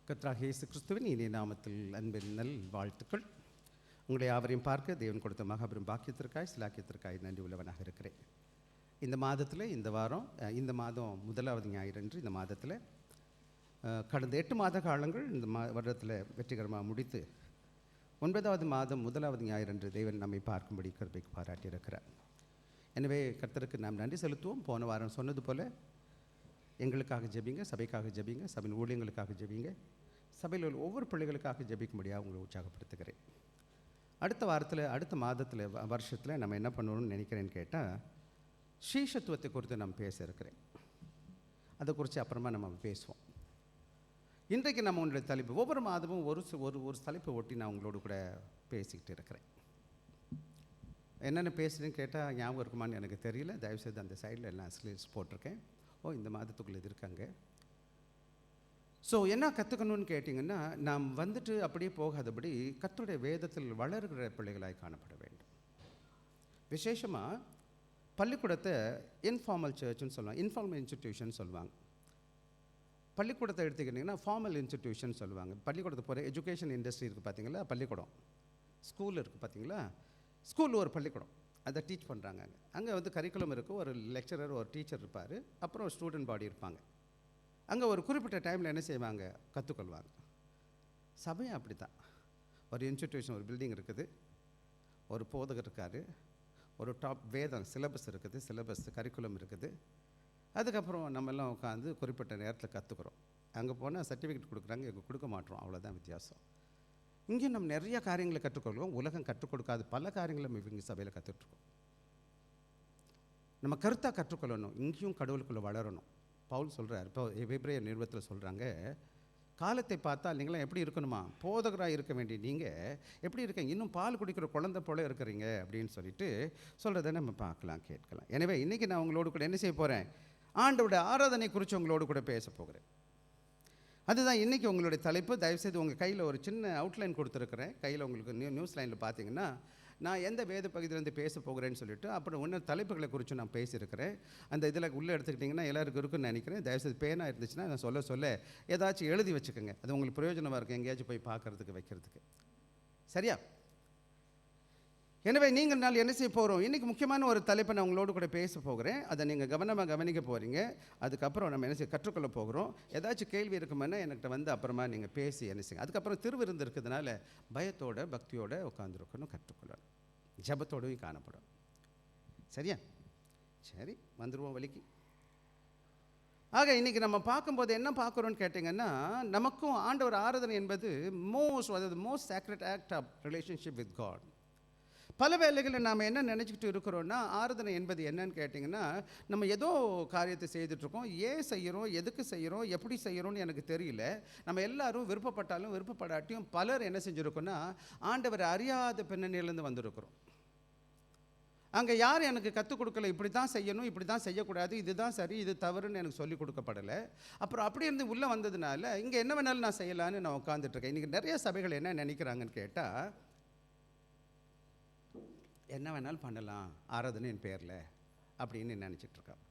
கர்த்தராகிய இயேசு கிறிஸ்துவின் இனிய நாமத்தில் அன்பின் நல் வாழ்த்துக்கள். உங்களை யாவரையும் பார்க்க தேவன் கொடுத்த மகாபெரும் பாக்கியத்திற்காய் சிலாக்கியத்திற்காய் நன்றி உள்ளவனாக இருக்கிறேன். இந்த மாதத்தில் இந்த மாதம் முதலாவது ஞாயிறன்று இந்த மாதத்தில் கடந்த 8 மாத காலங்கள் இந்த வருடத்தில் வெற்றிகரமாக முடித்து 9வது மாதம் முதலாவது ஞாயிறன்று தேவன் நம்மை பார்க்கும்படி கிருபைக்கு பாராட்டியிருக்கிறார். எனவே கர்த்தருக்கு நாம் நன்றி செலுத்துவோம். போன வாரம் சொன்னது போல் எங்களுக்காக ஜெபிங்க, சபைக்காக ஜெபிங்க, சபையின் ஊழியங்களுக்காக ஜெபிங்க, சபையில் உள்ள ஒவ்வொரு பிள்ளைகளுக்காக ஜெபிக்கும்படியாக உங்களை உற்சாகப்படுத்துகிறேன். அடுத்த மாதத்தில் வருஷத்தில் நம்ம என்ன பண்ணணும்னு நினைக்கிறேன்னு கேட்டால், ஸ்ரீசத்துவத்தை குறித்து நம்ம பேச இருக்கிறேன். அதை குறித்து அப்புறமா நம்ம பேசுவோம். இன்றைக்கு நம்ம உங்களுடைய தலைப்பு, ஒவ்வொரு மாதமும் ஒரு தலைப்பை ஒட்டி நான் உங்களோடு கூட பேசிக்கிட்டு இருக்கிறேன். என்னென்ன பேசுகிறேன்னு கேட்டால் ஞாபகம் இருக்குமான்னு எனக்கு தெரியல. தயவுசெய்து அந்த சைடில் எல்லாம் ஸ்லீவ்ஸ் போட்டிருக்கேன். இந்த மாதத்துக்குள்ளே இது இருக்காங்க. ஸோ என்ன கற்றுக்கணும்னு கேட்டிங்கன்னா, நாம் வந்துட்டு அப்படியே போகாதபடி கர்த்தருடைய வேதத்தில் வளர்கிற பிள்ளைகளாய் காணப்பட வேண்டும். விசேஷமாக பள்ளிக்கூடத்தை இன்ஃபார்மல் சர்ச்சுன்னு சொல்லுவாங்க, இன்ஃபார்மல் இன்ஸ்டிடியூஷன் சொல்லுவாங்க. பள்ளிக்கூடத்தை எடுத்துக்கிட்டிங்கன்னா ஃபார்மல் இன்ஸ்டிடியூஷன் சொல்லுவாங்க. பள்ளிக்கூடத்தை போகிற எஜுகேஷன் இண்டஸ்ட்ரி இருக்குது பார்த்தீங்களா, பள்ளிக்கூடம். ஸ்கூல் இருக்குது பார்த்தீங்களா, ஸ்கூல் ஒரு பள்ளிக்கூடம். அதை டீச் பண்ணுறாங்க. அங்கே வந்து கரிக்குலம் இருக்குது, ஒரு லெக்சரர் ஒரு டீச்சர் இருப்பார், அப்புறம் ஒரு ஸ்டூடெண்ட் பாடி இருப்பாங்க. அங்கே ஒரு குறிப்பிட்ட டைமில் என்ன செய்வாங்க, கற்றுக்கொள்வாங்க. சபையும் அப்படி தான். ஒரு இன்ஸ்டிடியூஷன், ஒரு பில்டிங் இருக்குது, ஒரு போதகர் இருக்கார், ஒரு டாப் வேதம் சிலபஸ் இருக்குது, கரிக்குலம் இருக்குது. அதுக்கப்புறம் நம்மெல்லாம் உட்காந்து குறிப்பிட்ட நேரத்தில் கற்றுக்குறோம். அங்கே போனால் சர்டிஃபிகேட் கொடுக்குறாங்க, இங்கே கொடுக்க மாட்டோம். அவ்வளோதான் வித்தியாசம். இங்கேயும் நம்ம நிறைய காரியங்களை கற்றுக்கொள்வோம். உலகம் கற்றுக் கொடுக்காத பல காரியங்களை நம்ம இங்கே சபையில் கற்றுட்ருக்கோம். நம்ம கருத்தாக கற்றுக்கொள்ளணும். இங்கேயும் கடவுளுக்குள்ளே வளரணும். பவுல் சொல்கிறார், இப்போ எபிரேயர் நிருபத்தில் சொல்கிறாங்க, காலத்தை பார்த்தா நீங்களாம் எப்படி இருக்கணுமா, போதகராக இருக்க வேண்டிய நீங்கள் எப்படி இருக்கீங்க, இன்னும் பால் குடிக்கிற குழந்தை போல இருக்கிறீங்க அப்படின்னு சொல்லிட்டு சொல்கிறத நம்ம பார்க்கலாம், கேட்கலாம். எனவே இன்றைக்கி நான் உங்களோடு கூட என்ன செய்ய போகிறேன், ஆண்டவருடைய ஆராதனை குறித்து உங்களோடு கூட பேச போகிறேன். அதுதான் இன்றைக்கி உங்களுடைய தலைப்பு. தயவுசெய்து உங்கள் கையில் ஒரு சின்ன அவுட்லைன் கொடுத்துருக்குறேன். கையில் உங்களுக்கு நியூஸ் லைனில் பார்த்தீங்கன்னா நான் எந்த வேத பகுதியிலேருந்து பேச போகிறேன்னு சொல்லிட்டு அப்புறம் இன்னும் தலைப்புகளை குறித்து நான் பேசியிருக்கிறேன். அந்த இதில் உள்ளே எடுத்துக்கிட்டிங்கன்னா எல்லாருக்கும் இருக்குன்னு நினைக்கிறேன். தயவுசெய்து பேனாக இருந்துச்சுன்னா நான் சொல்ல ஏதாச்சும் எழுதி வச்சுக்கோங்க. அது உங்களுக்கு பிரயோஜனமாக இருக்குது, எங்கேயாச்சும் போய் பார்க்குறதுக்கு வைக்கிறதுக்கு. சரியா? எனவே நீங்கள் நாள் என்ன செய்ய போகிறோம், இன்றைக்கி முக்கியமான ஒரு தலைப்பை நான் உங்களோடு கூட பேச போகிறேன். அதை நீங்கள் கவனமாக கவனிக்க போகிறீங்க. அதுக்கப்புறம் நம்ம என்ன செய்ய கற்றுக்கொள்ள போகிறோம். ஏதாச்சும் கேள்வி இருக்குமென்னா என்கிட்ட வந்து அப்புறமா நீங்கள் பேசி என்ன செய்யுங்க. அதுக்கப்புறம் திருவிருந்து இருக்கிறதுனால பயத்தோட பக்தியோடு உட்காந்துருக்கணும், கற்றுக்கொள்ளணும், ஜபத்தோடையும் காணப்படும். சரியா? சரி, வந்துடுவோம் வழிக்கு. ஆக இன்றைக்கி நம்ம பார்க்கும்போது என்ன பார்க்குறோன்னு கேட்டிங்கன்னா, நமக்கும் ஆண்டவர் ஆராதனை என்பது most sacred act of relationship with God. பல வேளைகளில் நாம் என்ன நினச்சிக்கிட்டு இருக்கிறோன்னா, ஆராதனை என்பது என்னன்னு கேட்டிங்கன்னா, நம்ம ஏதோ காரியத்தை செய்துட்ருக்கோம், ஏன் செய்கிறோம், எதுக்கு செய்கிறோம், எப்படி செய்கிறோன்னு எனக்கு தெரியல. நம்ம எல்லாரும் விருப்பப்பட்டாலும் விருப்பப்படாட்டியும் பலர் என்ன செஞ்சுருக்கோன்னா, ஆண்டவரை அறியாத பின்னணியிலேருந்து வந்திருக்கிறோம். அங்கே யார் எனக்கு கற்றுக் கொடுக்கல, இப்படி தான் செய்யணும், இப்படி தான் செய்யக்கூடாது, இதுதான் சரி, இது தவறுன்னு எனக்கு சொல்லிக் கொடுக்கப்படலை. அப்புறம் அப்படி இருந்து உள்ளே வந்ததுனால இங்கே என்ன வேணாலும் நான் செய்யலான்னு நான் உட்காந்துட்ருக்கேன். இன்றைக்கி நிறைய சபைகள் என்ன நினைக்கிறாங்கன்னு கேட்டால், என்ன வேணாலும் பண்ணலாம் ஆராதனை என் பேரில் அப்படின்னு நினச்சிட்ருக்காங்க.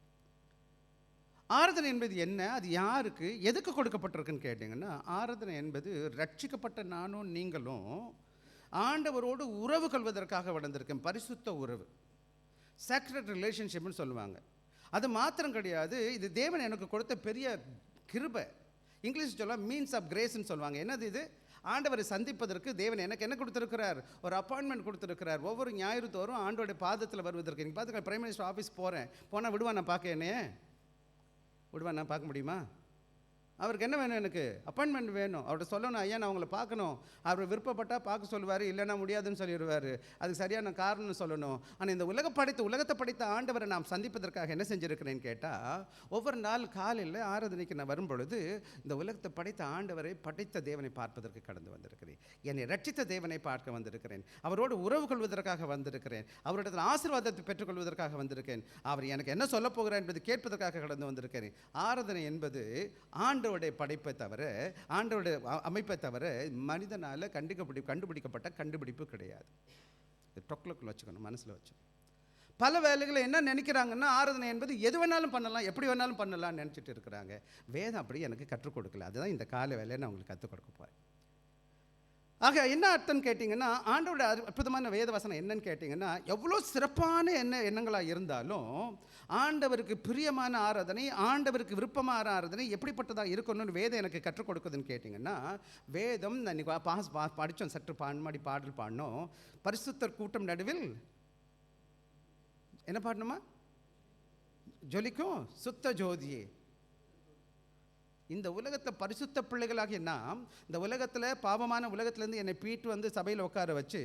ஆராதனை என்பது என்ன, அது யாருக்கு எதுக்கு கொடுக்கப்பட்டிருக்குன்னு கேட்டிங்கன்னா, ஆராதனை என்பது ரட்சிக்கப்பட்ட நானும் நீங்களும் ஆண்டவரோடு உறவு கொள்வதற்காக வளர்ந்திருக்கேன். பரிசுத்த உறவு, சேக்ரெட் ரிலேஷன்ஷிப்னு சொல்லுவாங்க. அது மாத்திரம் கிடையாது, இது தேவன் எனக்கு கொடுத்த பெரிய கிருபை. இங்கிலீஷ் சொல்ல மீன்ஸ் ஆஃப் கிரேஸ்ன்னு சொல்லுவாங்க. என்னது இது, ஆண்டவரை சந்திப்பதற்கு தேவன் எனக்கு என்ன கொடுத்துருக்கிறார், ஒரு அப்பாயின்மெண்ட் கொடுத்துருக்கிறார். ஒவ்வொரு ஞாயிறு தோறும் ஆண்டோடைய பாதத்தில் வருவதற்கு. நீங்கள் பார்த்துக்க, பிரைம் மினிஸ்டர் ஆஃபீஸ் போனால் விடுவான் நான் பார்க்க, என்னையே விடுவான் நான் பார்க்க முடியுமா? அவருக்கு என்ன வேணும், எனக்கு அப்பாயின்மெண்ட் வேணும். அவர்கிட்ட சொல்லணும், ஐயா நான் அவங்கள பார்க்கணும். அவர் விருப்பப்பட்டால் பார்க்க சொல்லுவார், இல்லைன்னா முடியாதுன்னு சொல்லிடுவார். அதுக்கு சரியான காரணம்னு சொல்லணும். ஆனால் இந்த உலகத்தை படைத்த ஆண்டவரை நாம் சந்திப்பதற்காக என்ன செஞ்சுருக்கிறேன்னு கேட்டால், ஒவ்வொரு நாள் காலையில் ஆராதனைக்கு நான் வரும்பொழுது இந்த உலகத்தை படைத்த ஆண்டவரை, படைத்த தேவனை பார்ப்பதற்கு கடந்து வந்திருக்கிறேன். என்னை ரட்சித்த தேவனை பார்க்க வந்திருக்கிறேன். அவரோடு உறவு கொள்வதற்காக வந்திருக்கிறேன். அவரிடத்தில் ஆசீர்வாதத்தை பெற்றுக்கொள்வதற்காக வந்திருக்கேன். அவர் எனக்கு என்ன சொல்ல போகிறார் என்பது கேட்பதற்காக கடந்து வந்திருக்கிறேன். ஆராதனை என்பது ஆண்டவருடைய படைப்பை தவிர, ஆண்டவருடைய அமைப்பை தவிர மனிதனால் கண்டுபிடிக்கப்பட்ட கண்டுபிடிப்பு கிடையாது. டொக்லக்குள்ள வச்சுக்கணும், மனசில் வச்சு. பல வேலைகளை என்ன நினைக்கிறாங்கன்னா, ஆராதனை என்பது எது வேணாலும் பண்ணலாம், எப்படி வேணாலும் பண்ணலாம்னு நினச்சிட்டு இருக்கிறாங்க. வேதம் அப்படி எனக்கு கற்றுக் கொடுக்கல. அதுதான் இந்த கால வேலையை நான் உங்களுக்கு கற்றுக் கொடுக்க போகிறேன். ஆக என்ன அர்த்தம்னு கேட்டிங்கன்னா, ஆண்டோட அற்புதமான வேத வசனம் என்னன்னு கேட்டிங்கன்னா, எவ்வளோ சிறப்பான எண்ணங்களாக இருந்தாலும் ஆண்டவருக்கு பிரியமான ஆராதனை, ஆண்டவருக்கு விருப்பமான ஆராதனை எப்படிப்பட்டதாக இருக்கணும்னு வேதம் எனக்கு கற்றுக் கொடுக்குதுன்னு கேட்டிங்கன்னா, வேதம் நான் படித்தோம், சற்று பான்மாடி பாடல் பாடினோம். பரிசுத்தர் கூட்டம் நடுவில் என்ன பாடணுமா? ஜொலிக்கும் சுத்த ஜோதியே. இந்த உலகத்தில் பரிசுத்த பிள்ளைகளாகிய நாம், இந்த உலகத்தில் பாவமான உலகத்திலேருந்து என்னை பீட்டு வந்து சபையில் உட்கார வச்சு,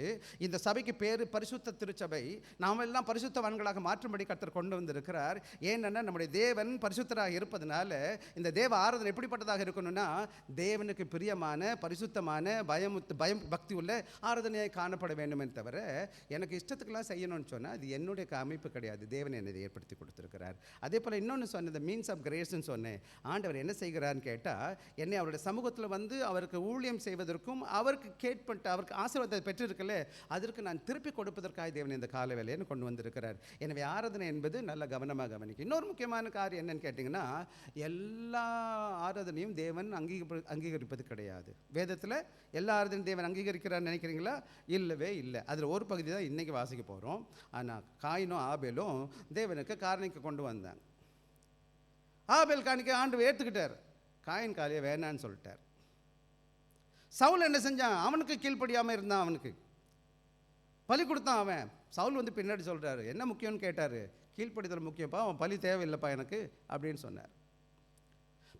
இந்த சபைக்கு பேர் பரிசுத்த திருச்சபை, நாம் எல்லாம் பரிசுத்தவான்களாக மாற்றும்படி கர்த்தர் கொண்டு வந்திருக்கிறார். ஏன்னா நம்முடைய தேவன் பரிசுத்தராக இருப்பதனால இந்த தேவ ஆராதனை எப்படிப்பட்டதாக இருக்கணும்னா, தேவனுக்கு பிரியமான பரிசுத்தமான பயம் பக்தி உள்ள ஆராதனையாக காணப்பட வேண்டுமே தவிர எனக்கு இஷ்டத்துக்கெல்லாம் செய்யணும்னு சொன்னால் அது என்னுடைய அமைப்பு கிடையாது. தேவன் என்னை ஏற்படுத்தி கொடுத்துருக்கிறார். அதே போல் இன்னொன்று சொன்ன, இந்த மீன்ஸ் ஆஃப் கிரேஸ்ன்னு சொன்னேன். ஆண்டவர் என்ன செய்கிறார் கேட்டால், என்னை அவருடைய சமூகத்தில் வந்து அவருக்கு ஊழியம் செய்வதற்கும் அவருக்கு கேட்பட்டு அவருக்கு ஆசீர்வாதத்தை பெற்றிருக்கல, அதற்கு நான் திருப்பி கொடுப்பதற்காக தேவன் இந்த கால வேலையை கொண்டு வந்திருக்கிறார். எனவே ஆராதனை என்பது நல்ல கவனமாக கவனிக்கும். இன்னொரு முக்கியமான காரியம் என்னன்னு கேட்டிங்கன்னா, எல்லா ஆராதனையும் தேவன் அங்கீகரிப்பது கிடையாது. வேதத்தில் எல்லா ஆராதனையும் தேவன் அங்கீகரிக்கிறான்னு நினைக்கிறீங்களா? இல்லவே இல்லை. அதில் ஒரு பகுதி தான் இன்றைக்கி வாசிக்க போகிறோம். ஆனால் காயினும் ஆபேலும் தேவனுக்கு காரணிக்கு கொண்டு வந்தாங்க. ஆபேல் காணிக்கை ஆண்டவர் ஏற்றுக்கிட்டார், காயின் காலியை வேணான்னு சொல்லிட்டார். சவுல் என்ன செஞ்சான்? அவனுக்கு கீழ்ப்படியாமல் இருந்தான், அவனுக்கு பலி கொடுத்தான். அவன் சவுல் வந்து பின்னாடி சொல்கிறாரு, என்ன முக்கியம்னு கேட்டார். கீழ்ப்படிதல் முக்கியப்பா, அவன் பலி தேவையில்லைப்பா எனக்கு அப்படின்னு சொன்னார்.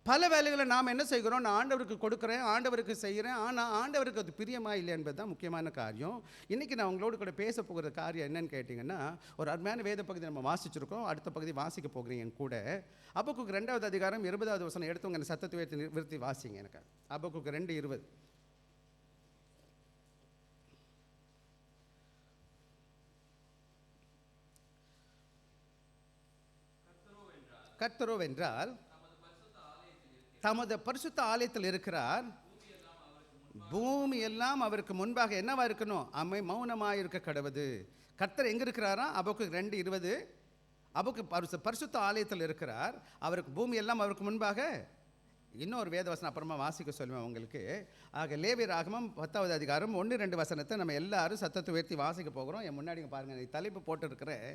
பல வேலைகளை நாம் என்ன செய்கிறோம்? நான் ஆண்டவருக்கு கொடுக்குறேன், ஆண்டவருக்கு செய்கிறேன், ஆனால் ஆண்டவருக்கு அது பிரியமா இல்லை என்பது தான் முக்கியமான காரியம். இன்றைக்கி நான் உங்களோடு கூட பேச போகிற காரியம் என்னன்னு கேட்டிங்கன்னா, ஒரு அருமையான வேத பகுதி நம்ம வாசிச்சிருக்கோம். அடுத்த பகுதி வாசிக்க போகிறீங்க என் கூட. அபக்குக்கு 2வது அதிகாரம் 20வது வசனம் எடுத்தவங்க அந்த சத்தத்தை நிறுத்தி வாசிங்க எனக்கு. அபக்குக்கு 2:20. கர்த்தரோ வென்றால் தமது பரிசுத்த ஆலயத்தில் இருக்கிறார். பூமி எல்லாம் அவருக்கு முன்பாக என்னவா இருக்கணும்? மௌனமாக இருக்க கடவுது. கர்த்தர் எங்கே இருக்கிறாரா? அபக்குக்கு 2:20. அபக்கு பரிசுத்த ஆலயத்தில் இருக்கிறார், அவருக்கு பூமி எல்லாம் அவருக்கு முன்பாக. இன்னொரு வேதவசனம் அப்புறமா வாசிக்க சொல்லுவேன் உங்களுக்கு. ஆக லேவியராகமம் 10வது அதிகாரம் 1-2 வசனத்தை நம்ம எல்லாரும் சத்தத்தை உயர்த்தி வாசிக்க போகிறோம். என் முன்னாடி பாருங்கள், தலைப்பு போட்டுருக்கிறேன்.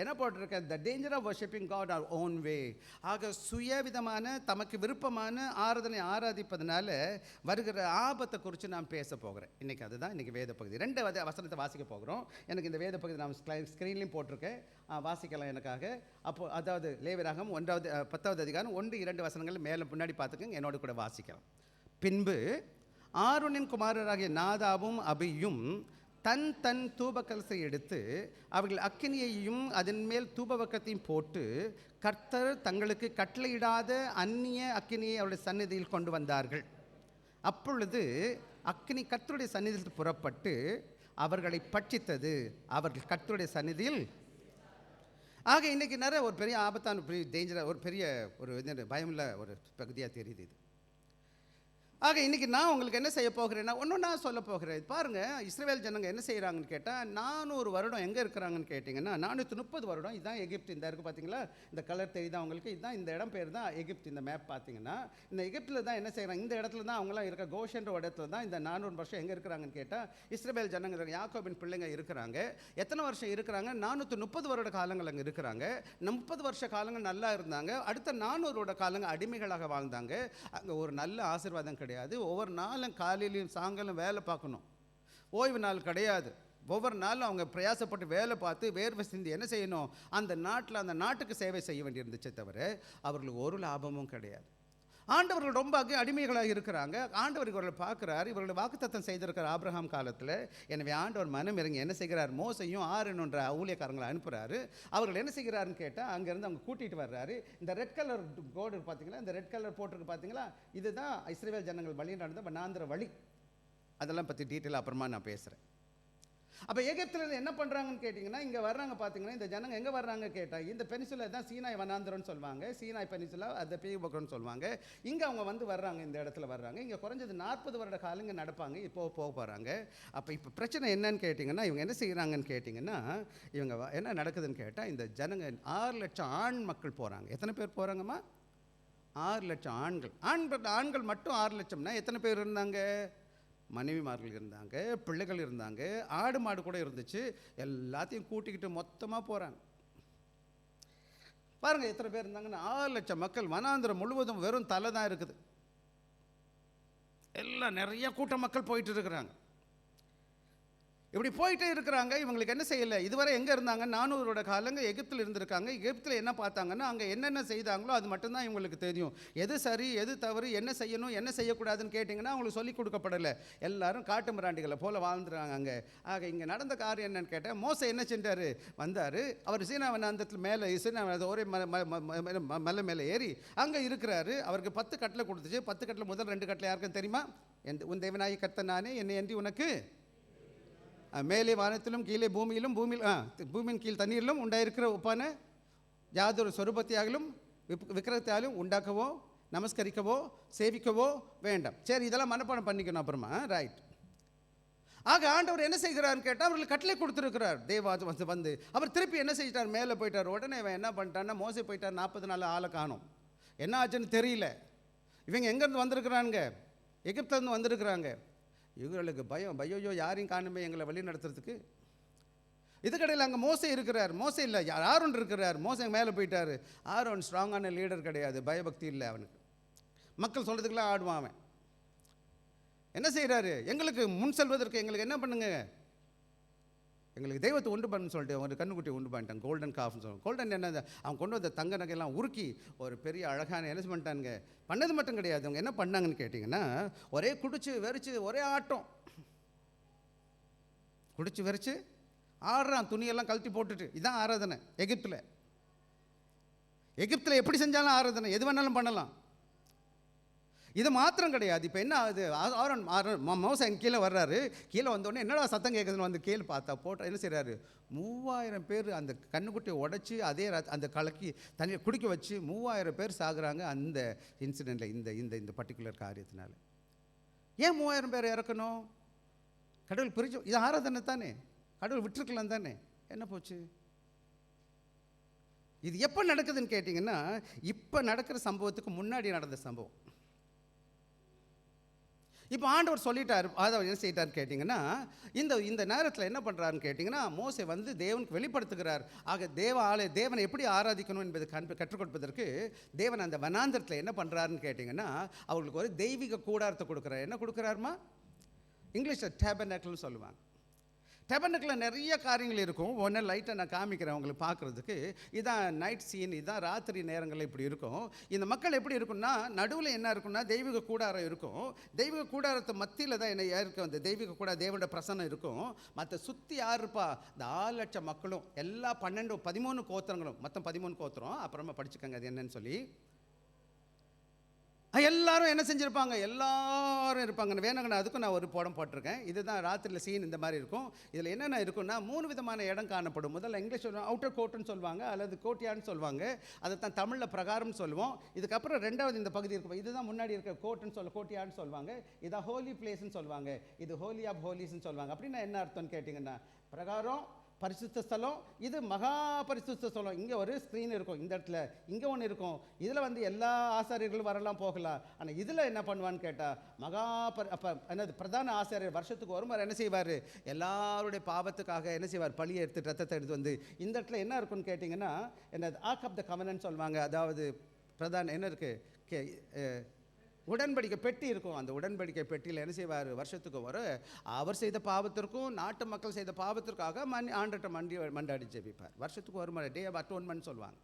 என்ன போட்டிருக்கேன்? The danger of worshipping God our own way. ஆக சுயவிதமான தமக்கு விருப்பமான ஆராதனை ஆராதிப்பதனால வருகிற ஆபத்தை குறித்து நான் பேச போகிறேன் இன்றைக்கி. அதுதான் இன்றைக்கி வேத பகுதி. 2 வசனத்தை வாசிக்க போகிறோம். எனக்கு இந்த வேத பகுதி நான் ஸ்க்ரீன்லேயும் போட்டிருக்கேன், வாசிக்கலாம் எனக்காக. அப்போது அதாவது லேவியராகமம் 10வது அதிகாரம் 1-2 வசனங்கள் மேலே முன்னாடி பார்த்துக்கங்க, என்னோட கூட வாசிக்கலாம். பின்பு ஆரோனின் குமாரராகிய நாதாவும் அபியும் தன் தன் தூபக்கலசை எடுத்து அவர்கள் அக்கினியையும் அதன் மேல் தூபவக்கத்தையும் போட்டு கர்த்தர் தங்களுக்கு கட்டளையிடாத அந்நிய அக்கினியை அவருடைய சந்நிதியில் கொண்டு வந்தார்கள். அப்பொழுது அக்கினி கர்த்தருடைய சந்நிதியில் புறப்பட்டு அவர்களை பட்சித்தது. அவர்கள் கர்த்தருடைய சந்நிதியில். ஆக இன்றைக்கி நிறைய ஒரு பெரிய ஆபத்தான பெரிய டேஞ்சராக ஒரு பெரிய ஒரு பயமுள்ள ஒரு பகுதியாக தெரியுது இது. ஆக இன்றைக்கி நான் உங்களுக்கு என்ன செய்ய போகிறேன்னா, ஒன்றா சொல்ல போகிறேன். பாருங்கள், இஸ்ரவேல் ஜனங்க என்ன செய்கிறாங்கன்னு கேட்டால், 400 வருடம் எங்கே இருக்கிறாங்கன்னு கேட்டிங்கன்னா 430 வருடம். இதுதான் எகிப்து. இந்த இருக்குது பார்த்தீங்களா, இந்த கலர் தெரியுதா அவங்களுக்கு? இதுதான் இந்த இடம் பேர் தான் எகிப்து. இந்த மேப் பார்த்தீங்கன்னா இந்த எகிப்தில் தான் என்ன செய்கிறாங்க, இந்த இடத்துல தான் அவங்களாம் இருக்க கோஷன்ற இடத்துல தான் இந்த 400 வருஷம் எங்கே இருக்கிறாங்கன்னு கேட்டால் இஸ்ரவேல் ஜனங்க யாக்கோபின் பிள்ளைங்க இருக்கிறாங்க. எத்தனை வருஷம் இருக்கிறாங்க? 430 வருட காலங்கள் அங்கே இருக்கிறாங்க. 30 வருஷ காலங்கள் நல்லா இருந்தாங்க. அடுத்த 400 வருட காலங்கள் அடிமைகளாக வாழ்ந்தாங்க. அங்கே ஒரு நல்ல ஆசீர்வாதம் கிடையாது. ஒவ்வொரு நாளும் காலையிலையும் சாயங்காலம் வேலை பார்க்கணும், ஓய்வு நாள் கிடையாது. ஒவ்வொரு நாளும் அவங்க பிரயாசப்பட்டு வேலை பார்த்து வேர்வை சிந்தி என்ன செய்யணும்? அந்த நாட்டில் அந்த நாட்டுக்கு சேவை செய்ய வேண்டியிருந்துச்சே தவிர அவர்களுக்கு ஒரு லாபமும் கிடையாது. ஆண்டவர்கள் ரொம்ப அடிமைகளாக இருக்கிறாங்க. ஆண்டவர் இவர்களை பார்க்குறாரு. இவர்களை வாக்குத்தத்தம் செய்திருக்கிற ஆபிரகாம் காலத்தில். எனவே ஆண்டவர் மனம் இறங்கி என்ன செய்கிறார்? மோசையும் ஆரோன்ன்ற ஊழியக்காரங்களை அனுப்புகிறாரு. அவர்கள் என்ன செய்கிறாருன்னு கேட்டால் அங்கேருந்து அவங்க கூட்டிகிட்டு வர்றாரு. இந்த ரெட் கலர் கோடு பார்த்தீங்களா, இந்த ரெட் கலர் போட்டிருக்கு பார்த்தீங்களா, இதுதான் இஸ்ரவேல் ஜனங்கள் வழி நடந்த வனாந்திர வழி. அதெல்லாம் பற்றி டீட்டெயிலாக அப்புறமா நான் பேசுகிறேன். அப்போ எகிப்தில் என்ன பண்ணுறாங்கன்னு கேட்டிங்கன்னா, இங்கே வர்றாங்க பார்த்தீங்கன்னா, இந்த ஜனங்க எங்கே வர்றாங்க கேட்டால், இந்த பெனிசுலா தான் சீனாய் வனாந்திரம்னு சொல்லுவாங்க, சீனாய் பெனிசுலா அதை பேய்பக்கம்னு சொல்லுவாங்க. இங்கே அவங்க வர்றாங்க, இந்த இடத்துல வர்றாங்க. இங்கே குறைஞ்சது 40 வருட காலம் இங்கே நடப்பாங்க. இப்போ போக போகிறாங்க. அப்போ இப்போ பிரச்சனை என்னன்னு கேட்டிங்கன்னா, இவங்க என்ன செய்கிறாங்கன்னு கேட்டிங்கன்னா, இவங்க என்ன நடக்குதுன்னு கேட்டால், இந்த ஜனங்க 6 லட்சம் ஆண் மக்கள் போகிறாங்க. எத்தனை பேர் போகிறாங்கம்மா? 6 லட்சம் ஆண்கள். ஆண்கள் மட்டும் 6 லட்சம்னா எத்தனை பேர் இருந்தாங்க? மனைவிமார்கள் இருந்தாங்க, பிள்ளைகள் இருந்தாங்க, ஆடு மாடு கூட இருந்துச்சு. எல்லாத்தையும் கூட்டிக்கிட்டு மொத்தமாக போகிறாங்க. பாருங்கள் எத்தனை பேர் இருந்தாங்கன்னு. 6 லட்சம் மக்கள். வனாந்திரம் முழுவதும் வெறும் தலை தான் இருக்குது. எல்லாம் நிறைய கூட்ட மக்கள் போயிட்டு இருக்கிறாங்க. இப்படி போயிட்டே இருக்கிறாங்க. இவங்களுக்கு என்ன செய்யலை, இதுவரை எங்கே இருந்தாங்க? 400 வருட காலங்க எகிப்தில் இருந்திருக்காங்க. எகிப்தில் என்ன பார்த்தாங்கன்னா, அங்கே என்னென்ன செய்தாங்களோ அது மட்டும்தான் இவங்களுக்கு தெரியும். எது சரி எது தவறு, என்ன செய்யணும் என்ன செய்யக்கூடாதுன்னு கேட்டிங்கன்னா அவங்களுக்கு சொல்லிக் கொடுக்கப்படலை. எல்லாரும் காட்டு மிராண்டிகளை போல் வாழ்ந்துறாங்க அங்கே. ஆக இங்கே நடந்த காரியம் என்னன்னு கேட்டால், மோசே என்ன செஞ்சார்? வந்தார். அவர் சீனா வனாந்தரத்தில் மேலே ஒரே மலை மேலே ஏறி அங்கே இருக்கிறாரு. அவருக்கு 10 கட்டளை கொடுத்துச்சு. 10 கட்டளை முதல் 2 கட்டளை யாருக்கும் தெரியுமா? உன் தேவனாகி கர்த்தர் நானே, என்னை அன்றி உனக்கு மேலே வானத்திலும் கீழே பூமியிலும் பூமியின் கீழ் தண்ணீரிலும் உண்டாயிருக்கிற ஒப்பான யாதொரு சொரூபத்தையாகலும் விக்கிரகத்தாலும் உண்டாக்கவோ நமஸ்கரிக்கவோ சேவிக்கவோ வேண்டாம். சரி, இதெல்லாம் மனப்பாடம் பண்ணிக்கணும் அப்புறமா. ரைட். ஆக ஆண்டவர் என்ன செய்கிறார்னு கேட்டால், அவர்களுக்கு கட்டளை கொடுத்துருக்கிறார். தேவாது வந்து அவர் திருப்பி என்ன செஞ்சிட்டார்? மேலே போயிட்டார். உடனே அவன் என்ன பண்ணிட்டான்னா, மோசே போயிட்டார். 40 நாள் ஆளை காணும். என்ன ஆச்சுன்னு தெரியல. இவங்க எங்கேருந்து வந்திருக்கிறாங்க? எகிப்திலேருந்து வந்திருக்கிறாங்க. இவர்களுக்கு பயம். பையோ யாரையும் காணுமே எங்களை வழி நடத்துறதுக்கு. இதுக்கடையில் அங்கே மோசே இருக்கிறார். மோசே இல்லை, ஆரோன் இருக்கிறார். மோசே மேலே போயிட்டார். ஆரோன் ஸ்ட்ராங்கான லீடர் கிடையாது, பயபக்தி இல்லை அவனுக்கு. மக்கள் சொல்கிறதுக்கெல்லாம் ஆடுவான் அவன். என்ன செய்கிறாரு? எங்களுக்கு முன் செல்வதற்கு எங்களுக்கு என்ன பண்ணுங்க, எங்களுக்கு தெய்வத்தை உண்டு பண்ணுன்னு சொல்லிட்டு ஒரு கண்ணுக்குட்டி உண்டு பண்ணிட்டாங்க. கோல்டன் காஃப்னு சொல்லுவாங்க. கோல்டன் என்ன, அவன் கொண்டு வந்த தங்க நகையெல்லாம் உருக்கி ஒரு பெரிய அழகான என்ன பண்ணிட்டானுங்க. பண்ணது மட்டும் கிடையாது, அவங்க என்ன பண்ணாங்கன்னு கேட்டிங்கன்னா, ஒரே குடிச்சு வெறிச்சு ஒரே ஆட்டம். குடிச்சு வெறிச்சு ஆடுறான், துணியெல்லாம் கழட்டி போட்டுட்டு. இதுதான் ஆராதனை எகிப்தில். எகிப்தில் எப்படி செஞ்சாலும் ஆராதனை, எது வேணாலும் பண்ணலாம். இது மாத்திரம் கிடையாது. இப்போ என்ன ஆகுது? மோசே கீழே வர்றாரு. கீழே வந்தோடனே என்னடா சத்தம் கேட்குதுன்னு வந்து கீழே பார்த்தா போட்டால் என்ன செய்கிறாரு? 3000 பேர் அந்த கண்ணுக்குட்டியை உடச்சி அதே அந்த கலக்கி தண்ணியை குடிக்க வச்சு 3000 பேர் சாகுறாங்க அந்த இன்சிடெண்ட்டில். இந்த பர்டிகுலர் காரியத்தினால. ஏன் 3000 பேர் இறக்கணும்? கடவுள் பிரிச்சு, இது ஆராதனை தானே, கடவுள் விட்டுருக்கலாம் தானே, என்ன போச்சு? இது எப்போ நடக்குதுன்னு கேட்டிங்கன்னா, இப்போ நடக்கிற சம்பவத்துக்கு முன்னாடி நடந்த சம்பவம். இப்போ ஆண்டவர் சொல்லிட்டார். ஆதவர் என்ன செய்யிட்டார் கேட்டிங்கன்னா, இந்த நேரத்தில் என்ன பண்ணுறாருன்னு கேட்டிங்கன்னா, மோசே வந்து தேவனுக்கு வெளிப்படுத்துகிறார். ஆக தேவனை எப்படி ஆராதிக்கணும் என்பதை கற்றுக் கொடுப்பதற்கு தேவன் அந்த வனாந்திரத்தில் என்ன பண்ணுறாருன்னு கேட்டிங்கன்னா, அவங்களுக்கு ஒரு தெய்வீக கூடாரத்தை கொடுக்குறாரு. என்ன கொடுக்குறாருமா? இங்கிலீஷில் டேபர்னக்கிள்னு சொல்லுவாங்க. டேபர்னக்கில் நிறைய காரியங்கள் இருக்கும். ஒன்று லைட்டாக நான் காமிக்கிறேன் உங்களுக்கு பார்க்குறதுக்கு. இதுதான் நைட் சீன், இதுதான் ராத்திரி நேரங்களில் இப்படி இருக்கும். இந்த மக்கள் எப்படி இருக்குன்னா, நடுவில் என்ன இருக்குன்னா தெய்வீக கூடாரம் இருக்கும். தெய்வீக கூடாரத்தை மத்தியில் தான் என்ன இருக்கும், அந்த தெய்வீக தேவனோட பிரசன்னம் இருக்கும். மற்ற சுற்றி யார் இருப்பா? இந்த 6 லட்சம் மக்களும் எல்லா 13 கோத்திரங்களும், மொத்தம் 13 கோத்திரம். அப்புறமா படிச்சுக்கோங்க அது என்னன்னு சொல்லி. எல்லாரும் என்ன செஞ்சுருப்பாங்க? எல்லாரும் இருப்பாங்க. வேணுங்கண்ணா அதுக்கும் நான் ஒரு படம் போட்டிருக்கேன். இதுதான் ராத்திரியில் சீன் இந்த மாதிரி இருக்கும். இதில் என்னென்ன இருக்குன்னா, 3 விதமான இடம் காணப்படும். முதல்ல இங்கிலீஷ் அவுட்டர் கோர்ட்டுன்னு சொல்லுவாங்க, அல்லது கோர்ட்யார்ட்னு சொல்லுவாங்க. அதை தான் தமிழில் பிரகாரம்னு சொல்லுவோம். இதுக்கப்புறம் 2வது இந்த பகுதி இருக்கும். இதுதான் முன்னாடி இருக்க கோர்ட்டுன்னு கோர்ட்யார்ட்னு சொல்லுவாங்க. இதான் ஹோலி பிளேஸ்ன்னு சொல்லுவாங்க. இது ஹோலி ஆஃப் ஹோலிஸ்ன்னு சொல்லுவாங்க. அப்படின்னா என்ன அர்த்தம்னு கேட்டிங்கன்னா, பிரகாரம் பரிசுத்த ஸ்தலம், இது மகா பரிசுத்த ஸ்தலம். இங்கே ஒரு ஸ்க்ரீன் இருக்கும், இந்த இடத்துல இங்கே ஒன்று இருக்கும். இதில் வந்து எல்லா ஆசாரியர்களும் வரலாம் போகலாம். ஆனால் இதில் என்ன பண்ணுவான்னு கேட்டால், அப்போ என்னது பிரதான ஆசாரியர் வருஷத்துக்கு ஒரு முறை என்ன செய்வார்? எல்லாருடைய பாவத்துக்காக என்ன செய்வார்? பழியை எடுத்து ரத்தத்தை எடுத்து வந்து இந்த இடத்துல என்ன இருக்குன்னு கேட்டிங்கன்னா, என்ன ஆர்க் ஆஃப் த கவனன்ட் சொல்லுவாங்க. அதாவது பிரதான என்ன இருக்குது, உடன்படிக்கை பெட்டி இருக்கும். அந்த உடன்படிக்கை பெட்டியில் என்ன செய்வார்? வருஷத்துக்கு வர அவர் செய்த பாவத்திற்கும் நாட்டு மக்கள் செய்த பாவத்திற்காக ஆண்டட்ட மண்டாடி ஜெபிப்பார். வருஷத்துக்கு ஒரு முறை, டே ஆஃப் அட்டோன்மென்ட் சொல்லுவாங்க.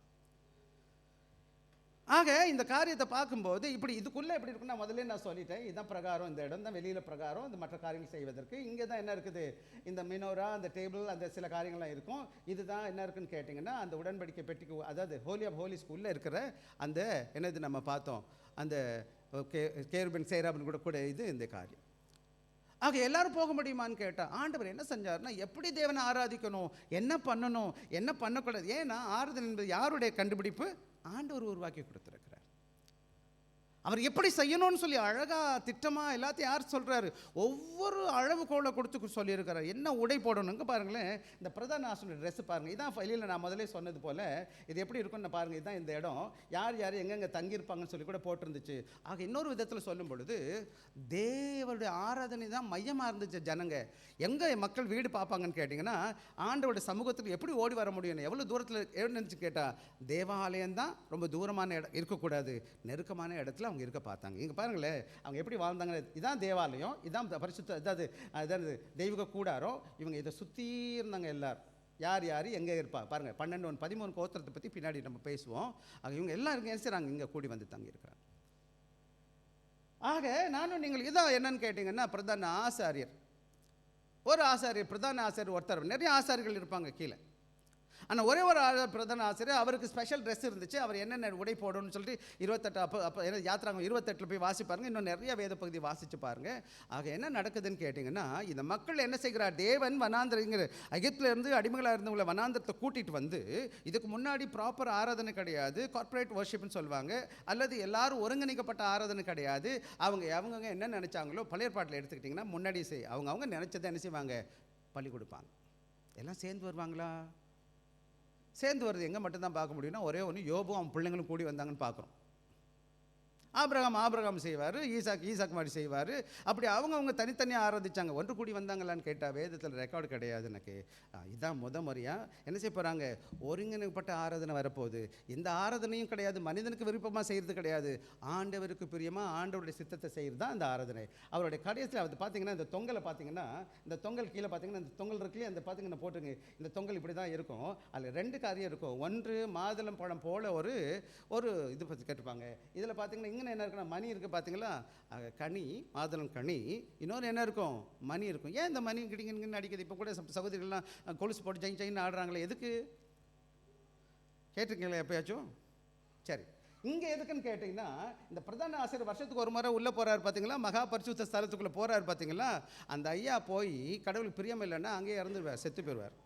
ஆக இந்த காரியத்தை பார்க்கும்போது இப்படி இதுக்குள்ளே எப்படி இருக்குன்னா, முதல்ல நான் சொல்லிட்டேன், இதுதான் பிரகாரம். இந்த இடம் தான் வெளியில் பிரகாரம். இந்த மற்ற காரியங்கள் செய்வதற்கு இங்கே தான் என்ன இருக்குது? இந்த மினோரா, அந்த டேபிள், அந்த சில காரியங்கள்லாம் இருக்கும். இதுதான் என்ன இருக்குன்னு கேட்டிங்கன்னா, அந்த உடன்படிக்கை பெட்டிக்கு, அதாவது ஹோலி ஆஃப் ஹோலிஸ்குள்ளே இருக்கிற அந்த என்னது நம்ம பார்த்தோம், அந்த கேருபின் சேராபின் கூட இது இந்த காரியம். ஆக எல்லாரும் போக முடியுமான்னு கேட்டால் ஆண்டவர் என்ன செஞ்சார்னா, எப்படி தேவனை ஆராதிக்கணும், என்ன பண்ணணும், என்ன பண்ணக்கூடாது. ஏன்னா ஆராதனை என்பது யாருடைய கண்டுபிடிப்பு? ஆண்டவர் உருவாக்கி கொடுத்துருக்கிறார். அவர் எப்படி செய்யணும்னு சொல்லி அழகாக திட்டமாக எல்லாத்தையும் யார் சொல்கிறாரு? ஒவ்வொரு அளவுகோலை கொடுத்து சொல்லியிருக்கிறார். என்ன உடை போடணுங்க பாருங்களேன். இந்த பிரதான ஆசிரியர் ட்ரெஸ்ஸு பாருங்கள். இதான் ஃபைலில் நான் முதலே சொன்னது போல் இது எப்படி இருக்குன்னு பாருங்கள். இதுதான் இந்த இடம், யார் யார் எங்கெங்கே தங்கியிருப்பாங்கன்னு சொல்லி கூட போட்டிருந்துச்சு. ஆக இன்னொரு விதத்தில் சொல்லும் பொழுது தேவனுடைய ஆராதனை தான் மையமாக இருந்துச்சு. ஜனங்க எங்கே மக்கள் வீடு பார்ப்பாங்கன்னு கேட்டிங்கன்னா, ஆண்டவருடைய சமூகத்துக்கு எப்படி ஓடி வர முடியும்? எவ்வளோ தூரத்தில் நினச்சி கேட்டால், தேவாலயம் தான் ரொம்ப தூரமான இடம் இருக்கக்கூடாது, நெருக்கமான இடத்துல அவங்க இருக்க பார்த்தாங்க. இங்கே பாருங்களேன், அவங்க எப்படி வாழ்ந்தாங்க. இதான் தேவாலயம், இதான் பரிசுத்த, அதாவது தெய்வீக கூடாரம். இவங்க இதை சுற்றி இருந்தாங்க எல்லாரும். யார் யார் எங்கே இருப்பா பாருங்கள். 12, 13 கோத்திரத்தை பற்றி பின்னாடி நம்ம பேசுவோம். ஆக இவங்க எல்லாருக்கும் என்ன செய்கிறாங்க? இங்கே கூடி வந்து தங்கி இருக்கிறாங்க. ஆக நானும் நீங்கள் இதான் என்னன்னு கேட்டிங்கன்னா, பிரதான ஆசாரியர், ஒரு ஆசாரியர், பிரதான ஆசாரியர் ஒருத்தர், நிறைய ஆசாரியர்கள் இருப்பாங்க கீழே. ஆனால் ஒரே ஒரு பிரதான ஆசிரியர், அவருக்கு ஸ்பெஷல் ட்ரெஸ் இருந்துச்சு. அவர் என்னென்ன உடை போடணும்னு சொல்லிட்டு 28 அப்போ என்ன யாத்திராங்க 28 போய் வாசிப்பாருங்க. இன்னும் நிறைய வேத பகுதி வாசித்து பாருங்கள். ஆக என்ன நடக்குதுன்னு கேட்டிங்கன்னா, இந்த மக்கள் என்ன செய்கிறார்? தேவன் வனாந்திரங்கிற எகிப்திலேருந்து அடிமைகளாக இருந்தவங்களை வனாந்திரத்தை கூட்டிகிட்டு வந்து, இதுக்கு முன்னாடி ப்ராப்பர் ஆராதனை கிடையாது, கார்ப்பரேட் வர்ஷிப்னு சொல்லுவாங்க, அல்லது எல்லாரும் ஒருங்கிணைக்கப்பட்ட ஆராதனை கிடையாது. அவங்கவுங்க என்ன நினச்சாங்களோ, பழைய பாட்டில் எடுத்துக்கிட்டிங்கன்னா முன்னாடி அவங்க நினச்சதை என்ன செய்வாங்க? பள்ளி கொடுப்பாங்க. எல்லாம் சேர்ந்து வருவாங்களா? சேர்ந்து வருது எங்கே மட்டும்தான் பார்க்க முடியும்னா, ஒரே ஒன்று யோபும் அவன் பிள்ளைங்களும் கூடி வந்தாங்கன்னு பார்க்குறோம். ஆபிரகாம் செய்வார், ஈசாக் மாதிரி செய்வார். அப்படி அவங்க தனித்தனியாக ஆராதிச்சாங்க. ஒன்று கூடி வந்தாங்களான்னு கேட்டால் வேதத்தில் ரெக்கார்டு கிடையாது எனக்கு. இதுதான் முறையாக என்ன செய்ய போகிறாங்க? ஒருங்கிணைப்பட்ட ஆராதனை வரப்போகுது. இந்த ஆராதனையும் கிடையாது, மனிதனுக்கு விருப்பமாக செய்கிறது கிடையாது, ஆண்டவருக்கு பிரியமாக ஆண்டவருடைய சித்தத்தை செய்கிறது தான் இந்த ஆராதனை. அவருடைய கடைசியில் அது பார்த்தீங்கன்னா, இந்த தொங்கலை பார்த்தீங்கன்னா, இந்த தொங்கல் கீழே பார்த்தீங்கன்னா, இந்த தொங்கல் இருக்குல்லையே, அந்த பார்த்தீங்கன்னா போட்டுங்க, இந்த தொங்கல் இப்படி தான் இருக்கும். அதில் 2 காரியம் இருக்கும். ஒன்று மாதுளம் பழம் போல் ஒரு இது பற்றி கேட்டிருப்பாங்க. இதில் பார்த்தீங்கன்னா இங்கே என்ன இருக்குன்னா, மணி இருக்குது பார்த்தீங்களா? கனி, மாதுளம் கனி. இன்னொன்று என்ன இருக்கும்? மணி இருக்கும். ஏன் இந்த மணி கிடிங்கன்னு அடிக்குது? இப்போ கூட சகோதரிகள்லாம் கொலுசு போட்டு ஜெயின்னு ஆடுறாங்களே, எதுக்கு கேட்டிருக்கீங்களா எப்பயாச்சும்? சரி, இங்கே எதுக்குன்னு கேட்டிங்கன்னா, இந்த பிரதான ஆசிரியர் வருஷத்துக்கு ஒரு முறை உள்ளே போகிறாரு பார்த்தீங்களா, மகா பரிசுத்த ஸ்தலத்துக்குள்ளே போகிறாரு பார்த்தீங்களா? அந்த ஐயா போய் கடவுளுக்கு பிரியம் இல்லைன்னா அங்கேயே இறந்துடுவார், செத்து போயிடுவார்.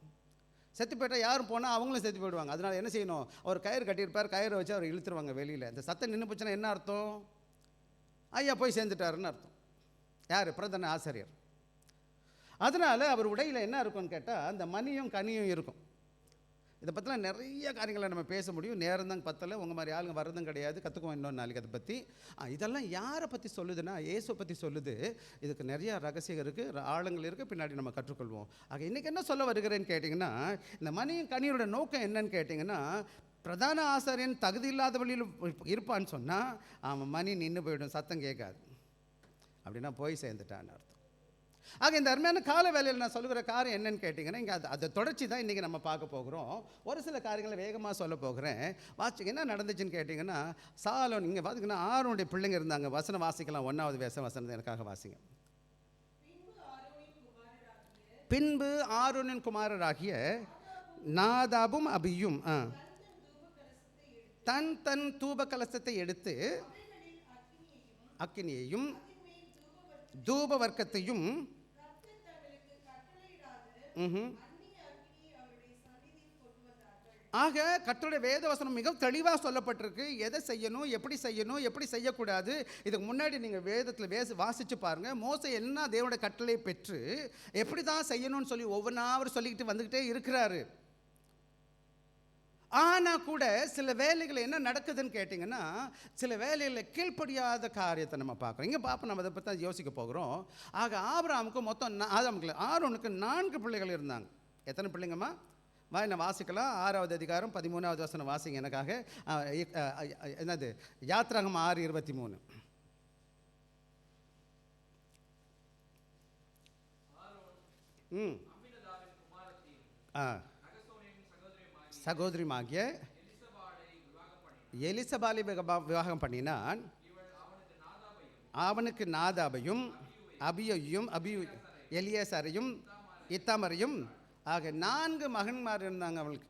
செத்து போயிட்டால் யாரும் போனால் அவங்களும் செத்து போயிடுவாங்க. அதனால் என்ன செய்யணும்? அவர் கயிறு கட்டியிருப்பார், கயிறை வச்சு அவர் இழுத்துருவாங்க வெளியில். இந்த சத்தம் நின்று போச்சுன்னா என்ன அர்த்தம்? ஐயா போய் சேர்ந்துட்டாருன்னு அர்த்தம். யார்? பிரதான ஆசிரியர். அதனால் அவர் உடையில் என்ன இருக்கும்னு கேட்டால், அந்த மணியும் கனியும் இருக்கும். இதை பற்றிலாம் நிறைய காரியங்களை நம்ம பேச முடியும். நேரம் தான் பத்தலை. உங்கள் மாதிரி ஆளுங்க வர்றதும் கிடையாது. கற்றுக்குவோம் இன்னொரு நாளைக்கு அதை பற்றி. இதெல்லாம் யாரை பற்றி சொல்லுதுன்னா, இயேசுவை பற்றி சொல்லுது. இதுக்கு நிறையா ரகசியம் இருக்குது, ஆழங்கள் இருக்குது, பின்னாடி நம்ம கற்றுக்கொள்வோம். ஆக இன்றைக்கி என்ன சொல்ல வருகிறேன்னு கேட்டிங்கன்னா, இந்த மணியும் கனியோட நோக்கம் என்னன்னு கேட்டிங்கன்னா, பிரதான ஆசாரியன் தகுதி இல்லாத வழியில் இருப்பான்னு சொன்னால் அவன் மணி நின்று போயிடும், சத்தம் கேட்காது. அப்படின்னா போய் சேர்ந்துட்டான்னு அர்த்தம். ஆக இந்த அருமையான கால வேலையில் நான் சொல்லுகிற காரியம் என்னன்னு கேட்டிங்கன்னா, இங்கே அதை தொடர்ச்சி தான் இன்றைக்கி நம்ம பார்க்க போகிறோம். ஒரு சில காரியங்களை வேகமாக சொல்ல போகிறேன். என்ன நடந்துச்சுன்னு கேட்டிங்கன்னா, சாலோன் இங்கே பார்த்தீங்கன்னா ஆரோனுடைய பிள்ளைங்க இருந்தாங்க. வசனம் வாசிக்கலாம். 1வது வசனத்தை எனக்காக வாசிங்க. பின்பு ஆரோனின் குமாரராகிய நாதாபும் அபியும் தன் தூப கலசத்தை எடுத்து அக்கினியையும் தூப வர்க்கத்தையும் ஆக கர்த்தருடைய வேதவசனம் மிக தெளிவாக சொல்லப்பட்டிருக்கு. எதை செய்யணும், எப்படி செய்யணும், எப்படி செய்யக்கூடாது. இதுக்கு முன்னாடி நீங்கள் வேதத்தில் வாசித்து பாருங்கள். மோசே என்ன தேவனுடைய கட்டளை பெற்று எப்படி தான் செய்யணும்னு சொல்லி ஒவ்வொன்றாவது சொல்லிக்கிட்டு வந்துக்கிட்டே இருக்கிறாரு. ஆனால் கூட சில வேலைகள் என்ன நடக்குதுன்னு கேட்டிங்கன்னா, சில வேலைகளில் கீழ்ப்படியாத காரியத்தை நம்ம பார்க்குறோம். இங்கே பார்ப்போம், நம்ம அதை பற்றி தான் யோசிக்க போகிறோம். ஆக ஆபிரகாமுக்கு மொத்தம் ஆரோனுக்கு 4 பிள்ளைகள் இருந்தாங்க. எத்தனை பிள்ளைங்கம்மா? என்ன வாசிக்கலாம். 6வது அதிகாரம் 13வது வசனம் வாசிங்க எனக்காக. என்னது? யாத்திராகம் 6:23. சகோதரிமாகிய எலிசபாலை விவாகம் பண்ணினான். அவனுக்கு நாதாபையும் அபியையும் எலியாசாரையும் இத்தாமரையும் ஆக 4 மகன்மார் இருந்தாங்க அவளுக்கு.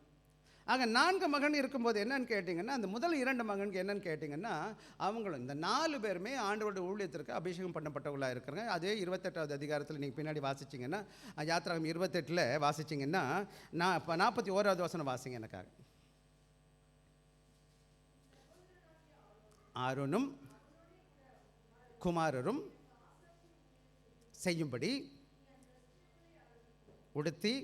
ஆக 4 மகன் இருக்கும்போது என்னன்னு கேட்டிங்கன்னா, அந்த முதல் 2 மகனுக்கு என்னன்னு கேட்டிங்கன்னா, அவங்களும் இந்த 4 பேருமே ஆண்டவருடைய ஊழியத்திற்கு அபிஷேகம் பண்ணப்பட்டவர்களாக இருக்கிறாங்க. அதே 28வது அதிகாரத்தில் நீங்கள் பின்னாடி வாசிச்சிங்கன்னா, யாத்திராகமம் 28ல் வாசிச்சிங்கன்னா, 41வது வசனம் வாசிங்க எனக்காக. ஆரோனும் குமாரரும் செய்யும்படி உடுத்தி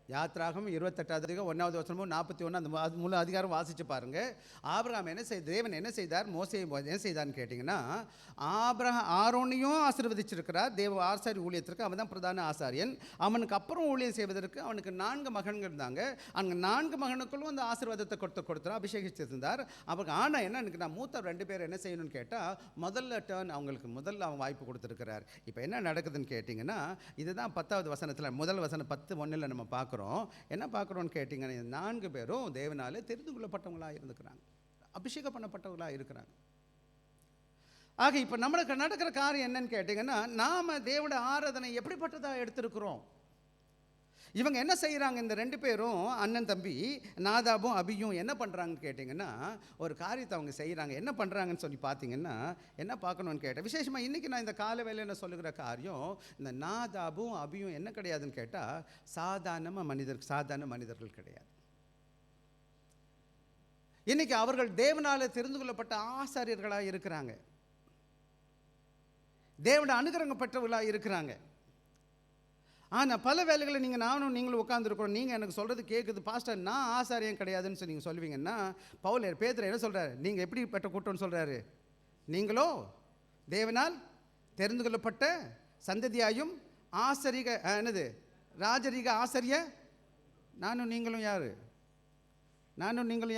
யாத்ராகம் 28வது அதிகாரம் 1வது வசனமும் 41 அந்த முழு அதிகாரம் வாசித்து பாருங்கள். ஆபிரகாம் என்ன செய்த, தேவன் என்ன செய்தார், மோசேயை என்ன செய்தார்னு கேட்டிங்கன்னா, ஆரோனையும் ஆசீர்வதிச்சிருக்கிறார். தேவ ஆசாரி ஊழியத்திற்கு அவன் தான் பிரதான ஆசாரியன். அவனுக்கு அப்புறம் ஊழியம் செய்வதற்கு அவனுக்கு 4 மகன்கள் இருந்தாங்க. அங்கே 4 மகனுக்குள்ளும் அந்த ஆசீர்வாதத்தை கொடுத்தார், அபிஷேகிச்சிருந்தார். அவங்க ஆனால் என்ன எனக்கு நான் மூத்த 2 பேர் என்ன செய்யணும்னு கேட்டால், முதல்ல டேர்ன் அவங்களுக்கு முதல்ல அவன் வாய்ப்பு கொடுத்துருக்கிறார். இப்போ என்ன நடக்குதுன்னு கேட்டிங்கன்னா, இதுதான் 10வது வசனத்தில் முதல் வசனம் 10:1 நம்ம பார்க்குறோம். என்ன பார்க்குறோன்னு கேட்டிங்கன்னா, 4 பேரும் தேவனாலே தெரிந்து கொள்ளப்பட்டவங்களாக இருந்துக்கிறாங்க, அபிஷேகம் பண்ணப்பட்டவங்களாக இருக்கிறாங்க. ஆக இப்போ நம்மளுக்கு நடக்கிற காரியம் என்னன்னு கேட்டிங்கன்னா, நாம் தேவனுடைய ஆராதனை எப்படிப்பட்டதாக எடுத்திருக்கிறோம். இவங்க என்ன செய்கிறாங்க, இந்த 2 பேரும் அண்ணன் தம்பி நாதாபும் அபியும் என்ன பண்ணுறாங்கன்னு கேட்டிங்கன்னா, ஒரு காரியத்தை அவங்க செய்கிறாங்க. என்ன பண்ணுறாங்கன்னு சொல்லி பார்த்தீங்கன்னா, என்ன பார்க்கணுன்னு கேட்டேன். விசேஷமாக இன்றைக்கி நான் இந்த கால வேளையில் சொல்லுகிற காரியம், இந்த நாதாபும் அபியும் என்ன கிடையாதுன்னு கேட்டால், சாதாரண மனிதர்கள் கிடையாது. இன்றைக்கி அவர்கள் தேவனால் தெரிந்து கொள்ளப்பட்ட ஆசாரியர்களாக இருக்கிறாங்க, தேவனுடைய அனுகிரகம் பெற்றவர்களாக இருக்கிறாங்க. ஆனால் பல வேலைகளை நானும் நீங்களும் உட்காந்துருக்கோம். நீங்கள் எனக்கு சொல்கிறது கேட்குது, பாஸ்டர் நான் ஆசாரியம் கிடையாதுன்னு சொல்லி நீங்கள் சொல்லுவீங்கன்னா, பேதுரு என்ன சொல்கிறார், நீங்கள் எப்படிப்பட்ட கூட்டம்னு சொல்கிறாரு, நீங்களோ தேவனால் தெரிந்து கொள்ளப்பட்ட சந்ததியாயும் ஆசரிக ராஜரிக ஆசாரிய. நானும் நீங்களும்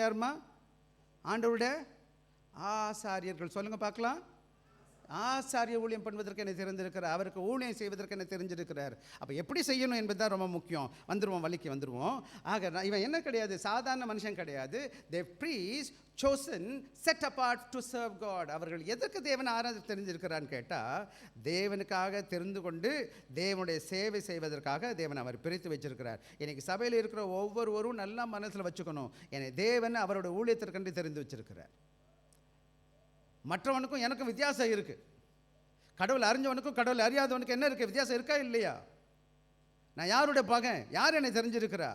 யாருமா, ஆண்டவருடைய ஆசாரியர்கள். சொல்லுங்கள் பார்க்கலாம். ஆசாரிய ஊழியம் பண்ணுவதற்கு என்ன தெரிந்திருக்கிறார், அவருக்கு ஊழியம் செய்வதற்கு என்ன தெரிஞ்சிருக்கிறார். அப்போ எப்படி செய்யணும் என்பது தான் ரொம்ப முக்கியம். வலிக்கு வந்துடுவோம். ஆக இவன் என்ன கிடையாது, சாதாரண மனுஷன் கிடையாது. they priest chosen set apart to serve God. அவர்கள் எதற்கு தேவன் ஆராதனை தெரிஞ்சிருக்கிறான்னு கேட்டால், தேவனுக்காக தெரிந்து கொண்டு தேவனுடைய சேவை செய்வதற்காக தேவன் அவர் பிரித்து வச்சிருக்கிறார். இன்னைக்கு சபையில் இருக்கிற ஒவ்வொருவரும் நல்லா மனசில் வச்சுக்கணும், என்னை தேவன் அவருடைய ஊழியத்திற்கென்று தெரிந்து வச்சிருக்கிறார். மற்றவனுக்கும் எனக்கும் வித்தியாசம் இருக்குது. கடவுள் அறிஞ்சவனுக்கும் கடவுள் அறியாதவனுக்கு என்ன இருக்குது, வித்தியாசம் இருக்கா இல்லையா? நான் யாருடைய பகன், யார் என்னை தெரிஞ்சிருக்கிறா,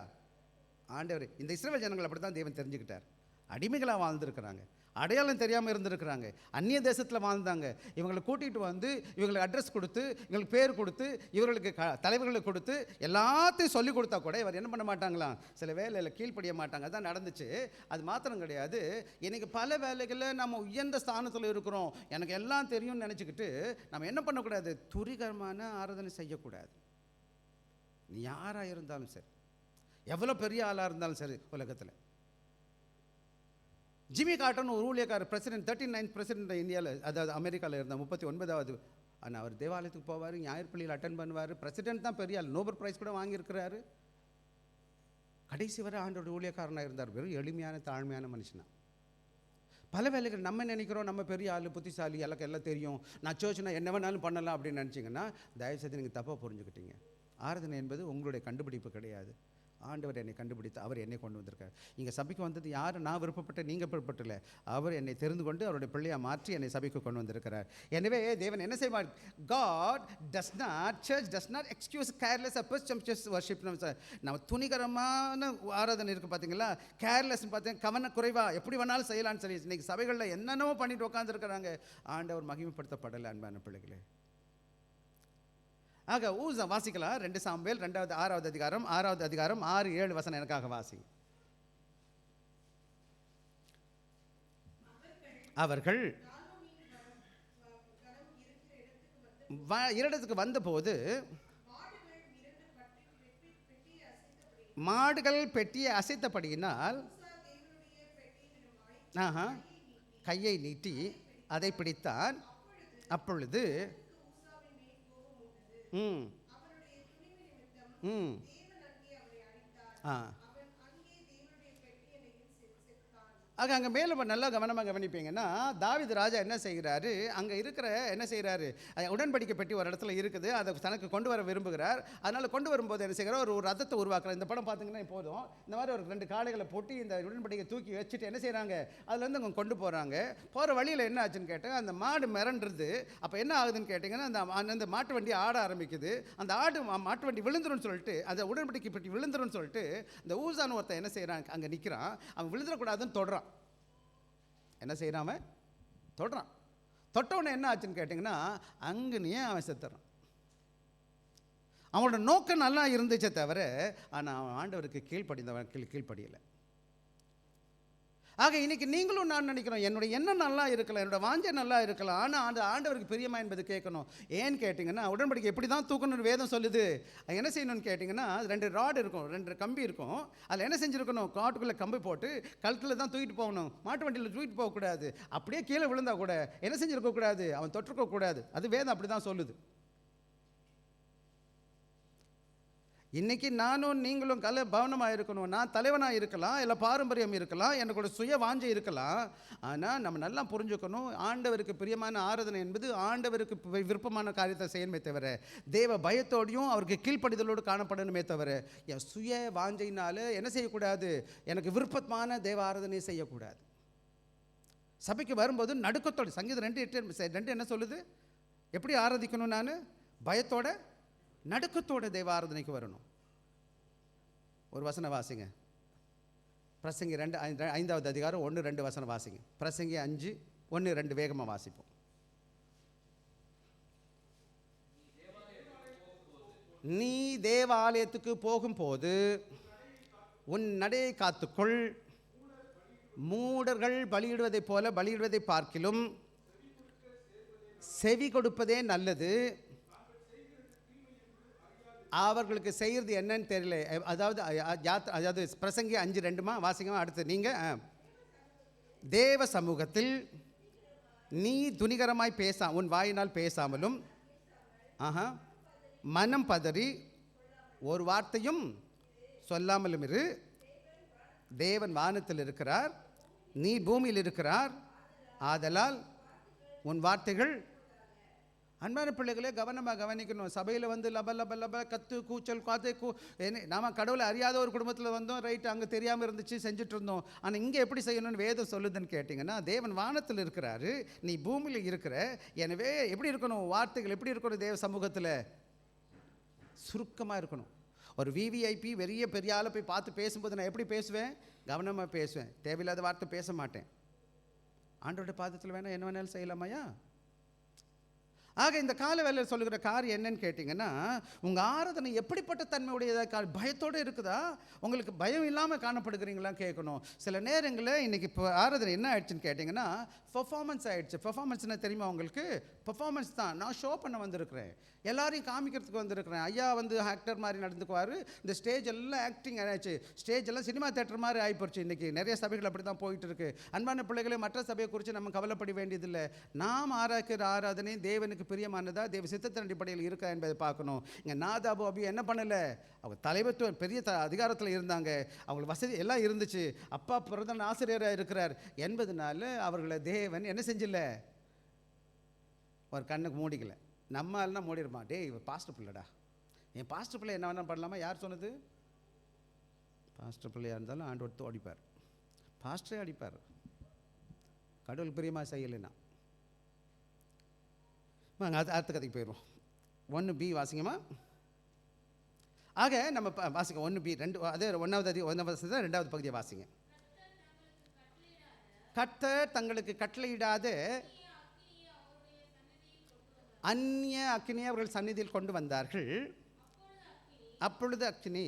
ஆண்டவர். இந்த இஸ்ரவேல் ஜனங்கள் அப்படி தான் தேவன் தெரிஞ்சுக்கிட்டார். அடிமைகளாக வாழ்ந்துருக்கிறாங்க, அடையாளம் தெரியாமல் இருந்திருக்கிறாங்க, அந்நிய தேசத்தில் வாழ்ந்தாங்க. இவங்களை கூட்டிகிட்டு வந்து இவங்களுக்கு அட்ரஸ் கொடுத்து, இவங்களுக்கு பேர் கொடுத்து, இவர்களுக்கு தலைவர்களை கொடுத்து எல்லாத்தையும் சொல்லிக் கொடுத்தா கூட இவர் என்ன பண்ண மாட்டாங்களாம், சில வேலையில் கீழ்ப்படிய மாட்டாங்க. அதுதான் நடந்துச்சு. அது மாத்திரம் கிடையாது, இன்றைக்கி பல வேலைகளில் நம்ம உயர்ந்த ஸ்தானத்தில் இருக்கிறோம், எனக்கு எல்லாம் தெரியும்னு நினச்சிக்கிட்டு நம்ம என்ன பண்ணக்கூடாது, துரிகரமான ஆராதனை செய்யக்கூடாது. நீ யாராக இருந்தாலும் சரி, எவ்வளோ பெரிய ஆளாக இருந்தாலும் சரி, உலகத்தில் ஜிம்மி கார்டன் ஒரு ஊழியக்காரர், பிரசிடென்ட் 39th பிரசிடென்ட் இந்தியாவில், அதாவது அமெரிக்காவில் இருந்தால் 39வது. ஆனால் அவர் தேவாலயத்துக்கு போவார், ஞாயிற்றுப்பள்ளியில் அட்டன் பண்ணுவார். பிரசிடென்ட் தான் பெரிய ஆள், நோபல் பிரைஸ் கூட வாங்கியிருக்கிறாரு. கடைசி வரை ஆண்டோட ஊழியக்காரனாக இருந்தார். வெறும் எளிமையான தாழ்மையான மனுஷனா. பல வேலைகள் நம்ம நினைக்கிறோம் நம்ம பெரிய ஆள், புத்திசாலி, எல்லாம் தெரியும், நான் சர்ச்னா என்ன வேணாலும் பண்ணலாம் அப்படின்னு நினச்சிங்கன்னா தயவுசெய்து நீங்கள் தப்பாக புரிஞ்சுக்கிட்டீங்க. ஆராதனை என்பது உங்களுடைய கண்டுபிடிப்பு கிடையாது. ஆண்டவர் என்னை கண்டுபிடித்து அவர் என்னை கொண்டு வந்திருக்கார். இங்கே சபைக்கு வந்தது யார், நான் விருப்பப்பட்ட, நீங்கள் விருப்பப்பட்டல, அவர் என்னை தெரிந்து கொண்டு அவருடைய பிள்ளையாக மாற்றி என்னை சபைக்கு கொண்டு வந்திருக்கிறார். எனவே தேவன் என்ன செய்வார், God does not, church does not excuse careless or presumptuous worship. நம்ம துணிகரமான ஆராதனை இருக்குது பார்த்தீங்களா, கேர்லெஸ் பார்த்தீங்கன்னா கவன குறைவாக எப்படி வேணாலும் செய்யலான்னு சொல்லி இன்றைக்கி சபைகளில் என்னென்னவோ பண்ணிட்டு உட்காந்துருக்கிறாங்க. ஆண்டவர் மகிமைப்படுத்தப்படலை அன்பான பிள்ளைகளே. ஆக ஊசா வாசிக்கலாம். 2 சாமுவேல் 6வது அதிகாரம் 6, 7 வசனம் எனக்காக வாசி. அவர்கள் இடத்துக்கு வந்தபோது மாடுகள் பெட்டியை அசைத்தபடியினால் கையை நீட்டி அதை பிடித்தான். அப்பொழுது ஆக அங்கே மேலே நல்லா கவனமாக கவனிப்பீங்கன்னா, தாவீது ராஜா என்ன செய்கிறாரு, அங்கே இருக்கிற என்ன செய்கிறாரு, உடன்படிக்கை பெட்டி ஒரு இடத்துல இருக்குது, அதை தனக்கு கொண்டு வர விரும்புகிறார். அதனால் கொண்டு வரும்போது என்ன செய்கிறார், ஒரு ரதத்தை உருவாக்குறார். இந்த படம் பார்த்தீங்கன்னா போதும், இந்த மாதிரி ஒரு 2 காளைகளை போட்டு இந்த உடன்படிக்கை தூக்கி வச்சுட்டு என்ன செய்கிறாங்க, அதுலேருந்து அவங்க கொண்டு போகிறாங்க. போகிற வழியில் என்ன ஆச்சுன்னு கேட்டால், அந்த மாடு மிரண்டுருது. அப்போ என்ன ஆகுதுன்னு கேட்டிங்கன்னா, அந்த மாட்டு வண்டி ஆட ஆரம்பிக்குது. அந்த மாட்டு வண்டி விழுந்துருன்னு சொல்லிட்டு, அந்த உடன்படிக்கை பெட்டி விழுந்துருன்னு சொல்லிட்டு, இந்த ஊசான ஒருத்தன் என்ன செய்கிறான், அங்கே நிற்கிறான். அவன் விழுந்துடக்கூடாதுன்னு தொடுறான். என்ன செய்யறான், அவன் தொடுறான். தொட்டவுடனே என்ன ஆச்சுன்னு கேட்டிங்கன்னா, அங்கேயே அவன் செத்துறான். அவனோட நோக்கம் நல்லா இருந்துச்சே தவிர, ஆனால் அவன் ஆண்டவருக்கு கீழ்ப்படியலை. ஆக இன்னைக்கு நீங்களும் நான் நினைக்கிறோம், என்னுடைய எண்ணம் நல்லா இருக்கலாம், என்னோட வாஞ்சை நல்லா இருக்கலாம், ஆனால் அந்த ஆண்டவருக்கு பிரியமா என்பது கேட்கணும். ஏன்னு கேட்டிங்கன்னா, உடன்படிக்கை எப்படி தான் தூக்கணும்னு வேதம் சொல்லுது. என்ன செய்யணும்னு கேட்டிங்கன்னா, 2 ராடு இருக்கும், 2 கம்பி இருக்கும். அதில் என்ன செஞ்சுருக்கணும், காட்டுக்குள்ளே கம்பி போட்டு கழுத்தில் தான் தூக்கிட்டு போகணும். மாட்டு வண்டியில் தூக்கிட்டு போகக்கூடாது. அப்படியே கீழே விழுந்தா கூட என்ன செஞ்சுருக்கக்கூடாது, அவன் தொற்றுக்கக்கூடாது. அது வேதம் அப்படி தான் சொல்லுது. இன்றைக்கி நானும் நீங்களும் பவனமாக இருக்கணும். நான் தலைவனாக இருக்கலாம், இல்லை பாரம்பரியம் இருக்கலாம், எனக்கு சுய வாஞ்சை இருக்கலாம். ஆனால் நம்ம நல்லா புரிஞ்சுக்கணும், ஆண்டவருக்கு பிரியமான ஆராதனை என்பது ஆண்டவருக்கு விருப்பமான காரியத்தை செய்யணுமே தவிர, தேவ பயத்தோடையும் அவருக்கு கீழ்ப்படிதலோடு காணப்படணுமே தவிர, என் சுய வாஞ்சையினால் என்ன செய்யக்கூடாது, எனக்கு விருப்பமான தேவ ஆராதனை செய்யக்கூடாது. சபைக்கு வரும்போது நடுக்கத்தோடு, சங்கீதம் 2:8 என்ன சொல்லுது, எப்படி ஆராதிக்கணும், நான் பயத்தோட நடுக்கத்தோட தேவ ஆராதனைக்கு வரணும். ஒரு வசனம் வாசிங்க, பிரசங்கி 5வது அதிகாரம் 1-2 வசனம் வாசிங்க. பிரசங்கி 5:1-2 வேகமாக வாசிப்போம். நீ தேவாலயத்துக்கு போகும்போது உன் நடையை காத்துக்கொள். மூடர்கள் பலியிடுவதைப் போல பலியிடுவதை பார்க்கிலும் செவி கொடுப்பதே நல்லது. அவர்களுக்கு செய்கிறது என்னன்னு தெரியல. அதாவது பிரசங்கி 5:2 வாசிங்கமா. அடுத்து நீங்கள், தேவ சமூகத்தில் நீ துணிகரமாய் உன் வாயினால் பேசாமலும் மனம் பதறி ஒரு வார்த்தையும் சொல்லாமலும் இரு. தேவன் வானத்தில் இருக்கிறார், நீ பூமியில் இருக்கிறார், ஆதலால் உன் வார்த்தைகள். அன்பான பிள்ளைகளே, கவனமாக கவனிக்கணும். சபையில் வந்து லப லப லப கத்து கூச்சல் நாம் கடவுளை அறியாத ஒரு குடும்பத்தில் வந்தோம், ரைட்டு, அங்கே தெரியாமல் இருந்துச்சு, செஞ்சுட்டு இருந்தோம். ஆனால் இங்கே எப்படி செய்யணும்னு வேதம் சொல்லுதுன்னு கேட்டிங்கன்னா, தேவன் வானத்தில் இருக்கிறாரு, நீ பூமியில் இருக்கிற. எனவே எப்படி இருக்கணும், வார்த்தைகள் எப்படி இருக்கணும், தேவ சமூகத்தில் சுருக்கமாக இருக்கணும். ஒரு விவிஐபி பெரிய ஆளை போய் பார்த்து பேசும்போது நான் எப்படி பேசுவேன், கவனமாக பேசுவேன். தேவையில்லாத வார்த்தை பேச மாட்டேன். ஆண்டோட பாதத்தில் வேணால் என்ன வேணாலும் செய்யலாமையா. ஆக இந்த கால வேலையில் சொல்லுகிற காரியம் என்னன்னு கேட்டிங்கன்னா, உங்கள் ஆராதனை எப்படிப்பட்ட தன்மையுடையதாக, பயத்தோடு இருக்குதா, உங்களுக்கு பயம் இல்லாமல் காணப்படுகிறீங்களா கேட்கணும். சில நேரங்களில் இன்றைக்கி இப்போ ஆராதனை என்ன ஆயிடுச்சுன்னு கேட்டிங்கன்னா, பெர்ஃபார்மன்ஸ் ஆகிடுச்சு. பெர்ஃபார்மன்ஸ்னால் தெரியுமா உங்களுக்கு, பெர்ஃபார்மன்ஸ் தான். நான் ஷோ பண்ண வந்திருக்கிறேன், எல்லாரையும் காமிக்கிறதுக்கு வந்திருக்கிறேன். ஐயா வந்து ஆக்டர் மாதிரி நடந்துக்குவார். இந்த ஸ்டேஜ் எல்லாம் ஆக்டிங் ஆயிடுச்சு, ஸ்டேஜ் எல்லாம் சினிமா தேட்டர் மாதிரி ஆகிப்போச்சு. இன்றைக்கி நிறைய சபைகள் அப்படி தான் போயிட்டு இருக்கு. அன்பான பிள்ளைகளே, மற்ற சபையை குறித்து நம்ம கவலைப்பட வேண்டியதில்லை. நாம் ஆராய்க்கிற ஆராதனை தேவனுக்கு பிரியமானதா, தேவ சித்தத்தின் அடிப்படையில் இருக்கா என்பதை பார்க்கணும். இங்கே நாதாபு அபி என்ன பண்ணலை, அவங்க தலைவத்துவம் பெரிய அதிகாரத்தில் இருந்தாங்க, அவங்களுக்கு வசதி எல்லாம் இருந்துச்சு, அப்பா பிரதான ஆசிரியராக இருக்கிறார் என்பதனால அவர்களை தேவன் என்ன செஞ்சில்ல, ஒரு கண்ணுக்கு மூடிக்கலை. நம்மளால்னா மூடிடுமா, டே இவர் பாஸ்டர் பிள்ளைடா, என் பாஸ்டர் பிள்ளை என்ன வேணாலும் பண்ணலாமா. யார் சொன்னது, பாஸ்டர் பிள்ளையாக இருந்தாலும் ஆண்டவர் அடிப்பார், பாஸ்டரே அடிப்பார், கடவுள் பிரியமாக செய்யலைன்னா. அடுத்த கதைக்கு போயிடுவோம். 1b வாசிங்கம்மா. ஆக நம்ம வாசிங்க 1b 2, அதே 1வது 2வது பகுதியை வாசிங்க. கர்த்தர் தங்களுக்கு கட்டளையிடாத அந்நிய அக்கினியை அவர்கள் சந்நிதியில் கொண்டு வந்தார்கள். அப்பொழுது அக்கினி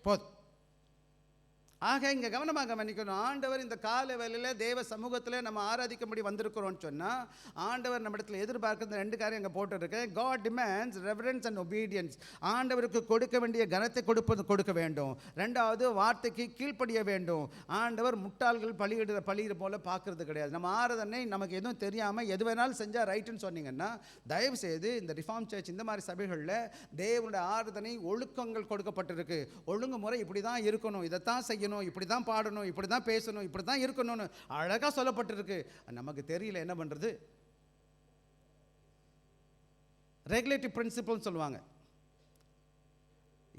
போதும். ஆக இங்கே கவனமாக கவனிக்கணும். ஆண்டவர் இந்த கால வேளையில் தேவ சமூகத்தில் நம்ம ஆராதிக்கும்படி வந்திருக்கிறோம்னு சொன்னால் ஆண்டவர் நம்ம இடத்துல எதிர்பார்க்குறது 2 காரியம் இங்கே போட்டுருக்கேன். God demands reverence and obedience. ஆண்டவருக்கு கொடுக்க வேண்டிய கனத்தை கொடுக்க வேண்டும். 2வது வார்த்தைக்கு கீழ்ப்படிய வேண்டும். ஆண்டவர் முட்டாள்கள் பலியிட போல பார்க்கறது கிடையாது. நம்ம ஆராதனை நமக்கு எதுவும் தெரியாமல் எது வேணாலும் செஞ்சால் ரைட்டுன்னு சொன்னீங்கன்னா தயவு செய்து இந்த ரிஃபார்ம் சர்ச் இந்த மாதிரி சபைகளில் தேவனுடைய ஆராதனை ஒழுக்கங்கள் கொடுக்கப்பட்டிருக்கு. ஒழுங்குமுறை இப்படி தான் இருக்கணும், இதைத்தான் செய்யணும், இப்படி தான் பாடணும், இப்படி தான் பேசணும், இப்படி தான் இருக்கணும்னு அழகாக சொல்லப்பட்டிருக்கு. நமக்கு தெரியல என்ன பண்ணுறது. ரெகுலேட்டிவ் பிரின்சிபல்னு சொல்லுவாங்க.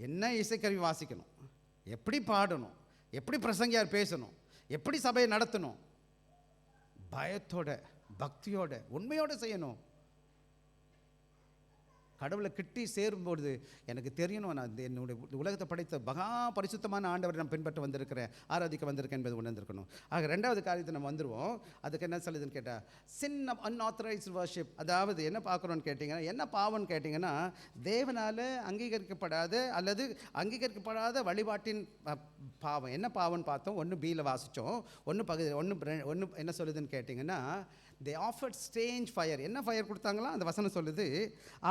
என்ன இசைக்கருவி வாசிக்கணும், எப்படி பாடணும், எப்படி பிரசங்கியார் பேசணும், எப்படி சபையை நடத்தணும், பயத்தோட பக்தியோட உண்மையோடு செய்யணும். கடவுளை கிட்டி சேரும்பொழுது எனக்கு தெரியணும், நான் என்னுடைய உலகத்தை படைத்த மகா பரிசுத்தமான ஆண்டவரை நான் பின்பற்ற வந்திருக்கிறேன், ஆராதிக்க வந்திருக்கேன் என்பது உணர்ந்திருக்கணும். ஆக 2வது காரியத்தை நம்ம வந்துடுவோம். அதுக்கு என்ன சொல்லுதுன்னு கேட்டால் சின் ஆஃப் அன்ஆத்தரைஸ்டு வர்ஷிப். அதாவது என்ன பார்க்குறோன்னு கேட்டிங்கன்னா, என்ன பாவம்னு கேட்டிங்கன்னா, தேவனால் அங்கீகரிக்கப்படாத அல்லது அங்கீகரிக்கப்படாத வழிபாட்டின் பாவம். என்ன பாவம்னு பார்த்தோம். 1 B வாசித்தோம். 1 என்ன சொல்லுதுன்னு கேட்டிங்கன்னா, they offered strange fire. என்ன ஃபயர் கொடுத்தாங்களா அந்த வசனம் சொல்லுது,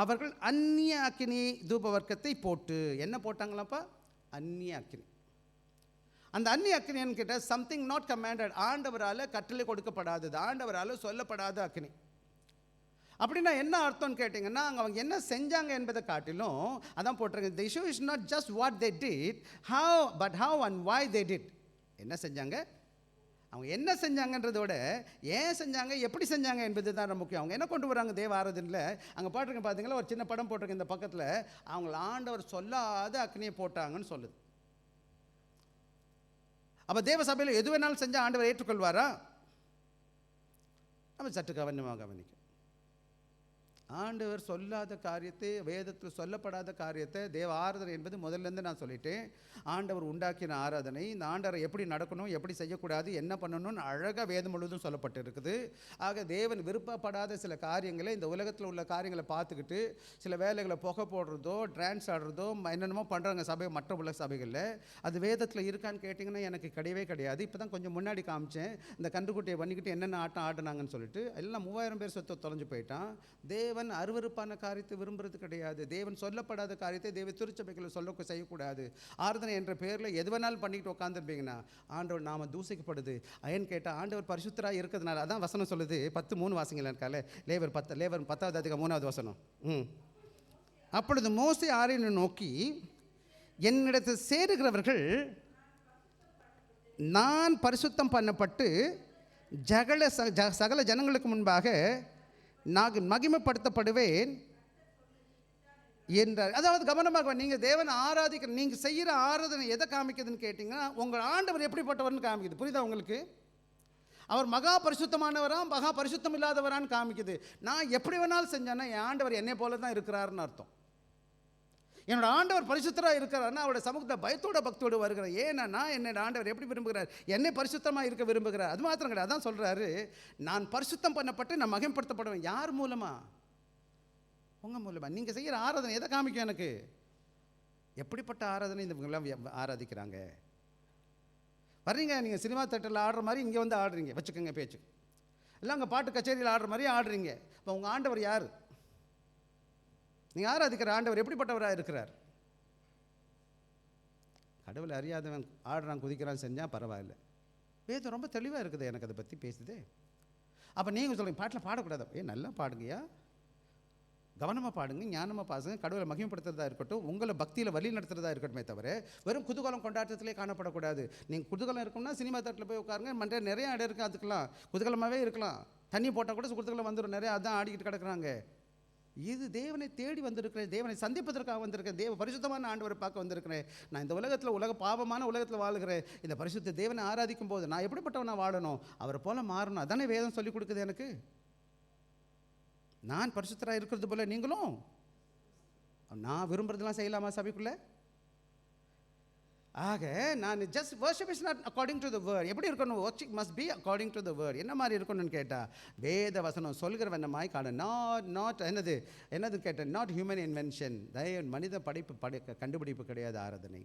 அவர்கள் அந்நிய அக்கினி தூப வர்க்கத்தை போட்டு. என்ன போட்டாங்களாப்பா? அந்நிய அக்கினி. அந்த அந்நிய அக்கினின்னு கேட்ட சம்திங் நாட் கமாண்டட், ஆண்டவரால் கட்டளை கொடுக்கப்படாதது, ஆண்டவரால் சொல்லப்படாத அக்கினி. அப்படின்னா என்ன அர்த்தம்னு கேட்டிங்கன்னா, அவங்க என்ன செஞ்சாங்க என்பதை காட்டிலும் அதான் போட்டிருக்காங்க. the issue is not just what they did, how and why they did. என்ன செஞ்சாங்க, அவங்க என்ன செஞ்சாங்கன்றதோட ஏன் செஞ்சாங்க, எப்படி செஞ்சாங்க என்பது தான் முக்கியம். அவங்க என்ன கொண்டு வராங்க தேவ ஆராதனையில் அங்கே போட்டிருக்கேன் பார்த்தீங்களா, ஒரு சின்ன படம் போட்டிருக்கேன் இந்த பக்கத்தில். அவங்கள ஆண்டவர் சொல்லாத அக்னியை போட்டாங்கன்னு சொல்லுது. அப்போ தேவ சபையில் எது வேணாலும் செஞ்சால் ஆண்டவர் ஏற்றுக்கொள்வாரா? நம்ம சற்று கவனமாக கவனிக்கும். ஆண்டவர் சொல்லாத காரியத்தை, வேதத்தில் சொல்லப்படாத காரியத்தை தேவ ஆராதனை என்பது முதல்லேருந்து நான் சொல்லிட்டேன். ஆண்டவர் உண்டாக்கின ஆராதனை, இந்த ஆண்டவரை எப்படி நடக்கணும், எப்படி செய்யக்கூடாது, என்ன பண்ணணும்னு அழகாக வேதம் முழுவதும் சொல்லப்பட்டு இருக்குது. ஆக தேவன் விருப்பப்படாத சில காரியங்களை, இந்த உலகத்தில் உள்ள காரியங்களை பார்த்துக்கிட்டு சில வேலைகளை புகை போடுறதோ டான்ஸ் ஆடுறதோ என்னென்னமோ பண்ணுறாங்க சபை, மற்ற உள்ள சபைகளில். அது வேதத்தில் இருக்கான்னு கேட்டிங்கன்னா எனக்கு கிடையவே கிடையாது. இப்போ தான் கொஞ்சம் முன்னாடி காமிச்சேன், இந்த கன்றுக்குட்டியை பண்ணிக்கிட்டு என்னென்ன ஆட்டம் ஆடினாங்கன்னு சொல்லிட்டு. எல்லாம் 3000 பேர் சொத்தை தொலைஞ்சு போயிட்டான். தேவன் அருவருப்பான காரியத்தை விரும்புறது கிடையாது. தேவன் சொல்லப்படாத காரியத்தை தேவ திருச்சபைகளை சொல்ல செய்யக்கூடாது. ஆராதனை என்ற பேரில் எது வேணாலும் பண்ணிக்கிட்டு உட்காந்துருப்பீங்கன்னா ஆண்டவர் நாம தூசிக்கப்படுது. ஏன்னு கேட்டால் ஆண்டவர் பரிசுத்தராக இருக்கிறதுனால. அதான் வசனம் சொல்லுது. 10:3 வாசிங்களா இருக்கால, லேவர் 10வது அதிகம் 3வது வசனம். அப்பொழுது மோசே ஆரோனை நோக்கி, என்னிடத்தில் சேருகிறவர்கள் நான் பரிசுத்தம் பண்ணப்பட்டு சகல ஜனங்களுக்கு முன்பாக நான் மகிமைப்படுத்தப்படுவேன் என்றார். அதாவது கவனமாக, நீங்கள் தேவனை ஆராதிக்கிற, நீங்கள் செய்கிற ஆராதனை எதை காமிக்குதுன்னு கேட்டிங்கன்னா, உங்கள் ஆண்டவர் எப்படிப்பட்டவர்னு காமிக்குது. புரியுதா உங்களுக்கு? அவர் மகா பரிசுத்தமானவரா மகா பரிசுத்தம் இல்லாதவரான்னு காமிக்குது. நான் எப்படி வேணாலும் செஞ்சேன்னா என் ஆண்டவர் என்னை போல தான் இருக்கிறாருன்னு அர்த்தம். என்னோட ஆண்டவர் பரிசுத்தராக இருக்கிறாருன்னா அவருடைய சமூகத்தை பயத்தோட பக்தியோடு வருகிறார். ஏன்னா என்னோட ஆண்டவர் எப்படி விரும்புகிறார், என்னை பரிசுத்தமாக இருக்க விரும்புகிறார். அது மாத்திரம் கிடையாது, அதான் சொல்கிறாரு, நான் பரிசுத்தம் பண்ணப்பட்டு நான் மகிமைப்படுத்தப்படுவேன். யார் மூலமாக? உங்கள் மூலமாக. நீங்கள் செய்கிற ஆராதனை எதை காமிக்கும் எனக்கு? எப்படிப்பட்ட ஆராதனை இந்த ஆராதிக்கிறாங்க. வர்றீங்க நீங்கள் சினிமா தேட்டரில் ஆடுற மாதிரி இங்கே வந்து ஆடுறீங்க வச்சுக்கோங்க, பேச்சு இல்லை அங்கே பாட்டு கச்சேரியில் ஆடுற மாதிரி ஆடுறீங்க. இப்போ உங்கள் ஆண்டவர் யார்? நீங்கள் ஆராதிக்கிற ஆண்டவர் எப்படிப்பட்டவராக இருக்கிறார்? கடவுளை அறியாதவன் ஆடுறான், குதிக்கிறான், செஞ்சால் பரவாயில்ல. வேதம் ரொம்ப தெளிவாக இருக்குது, எனக்கு அதை பற்றி பேசுதே. அப்போ நீங்கள் சொல்லுங்கள் பாட்டில் பாடக்கூடாது. நல்லா பாடுங்கய்யா, கவனமாக பாடுங்க, ஞானமாக பாசுங்க, கடவுளை மகிமைப்படுத்துறதா இருக்கட்டும், உங்களை பக்தியில் வழி நடத்துறதா இருக்கட்டுமே தவிர வெறும் குதூகலம் கொண்டாட்டத்திலே காணப்படக்கூடாது. நீங்கள் குதூகலம் இருக்கும்னா சினிமா தேட்டரில் போய் உட்காருங்க, மற்ற நிறைய இடம் இருக்குது, அதுக்கெல்லாம் குதூகலமாகவே இருக்கலாம். தண்ணி போட்டால் கூட குதூகலம் வந்துடும், நிறைய அதான் ஆடிக்கிட்டு கிடக்குறாங்க. இது தேவனை தேடி வந்திருக்கிறேன், தேவனை சந்திப்பதற்காக வந்திருக்கிறேன், தேவ பரிசுத்தமான ஆண்டவரை பார்க்க வந்திருக்கிறேன். நான் இந்த உலகத்தில் பாவமான உலகத்தில் வாழுகிறேன். இந்த பரிசுத்த தேவனை ஆராதிக்கும் போது நான் எப்படிப்பட்டவனா வாழணும், அவரை போல மாறணும். அதானே வேதம் சொல்லிக் கொடுக்குது எனக்கு. நான் பரிசுத்தராக இருக்கிறது போல நீங்களும் நான் விரும்புறதெல்லாம் செய்யலாமா சபைக்குள்ளே? ஆக நான் just worship is not according to the word. எப்படி இருக்கணும்? Worship must be according to the word. என்ன மாதிரி இருக்கணும்னு கேட்டால் வேத வசனம் சொல்கிறவனமாய் காண. நாட் என்னது கேட்டேன், நாட் ஹியூமன் இன்வென்ஷன். மனித கண்டுபிடிப்பு கிடையாது ஆராதனை.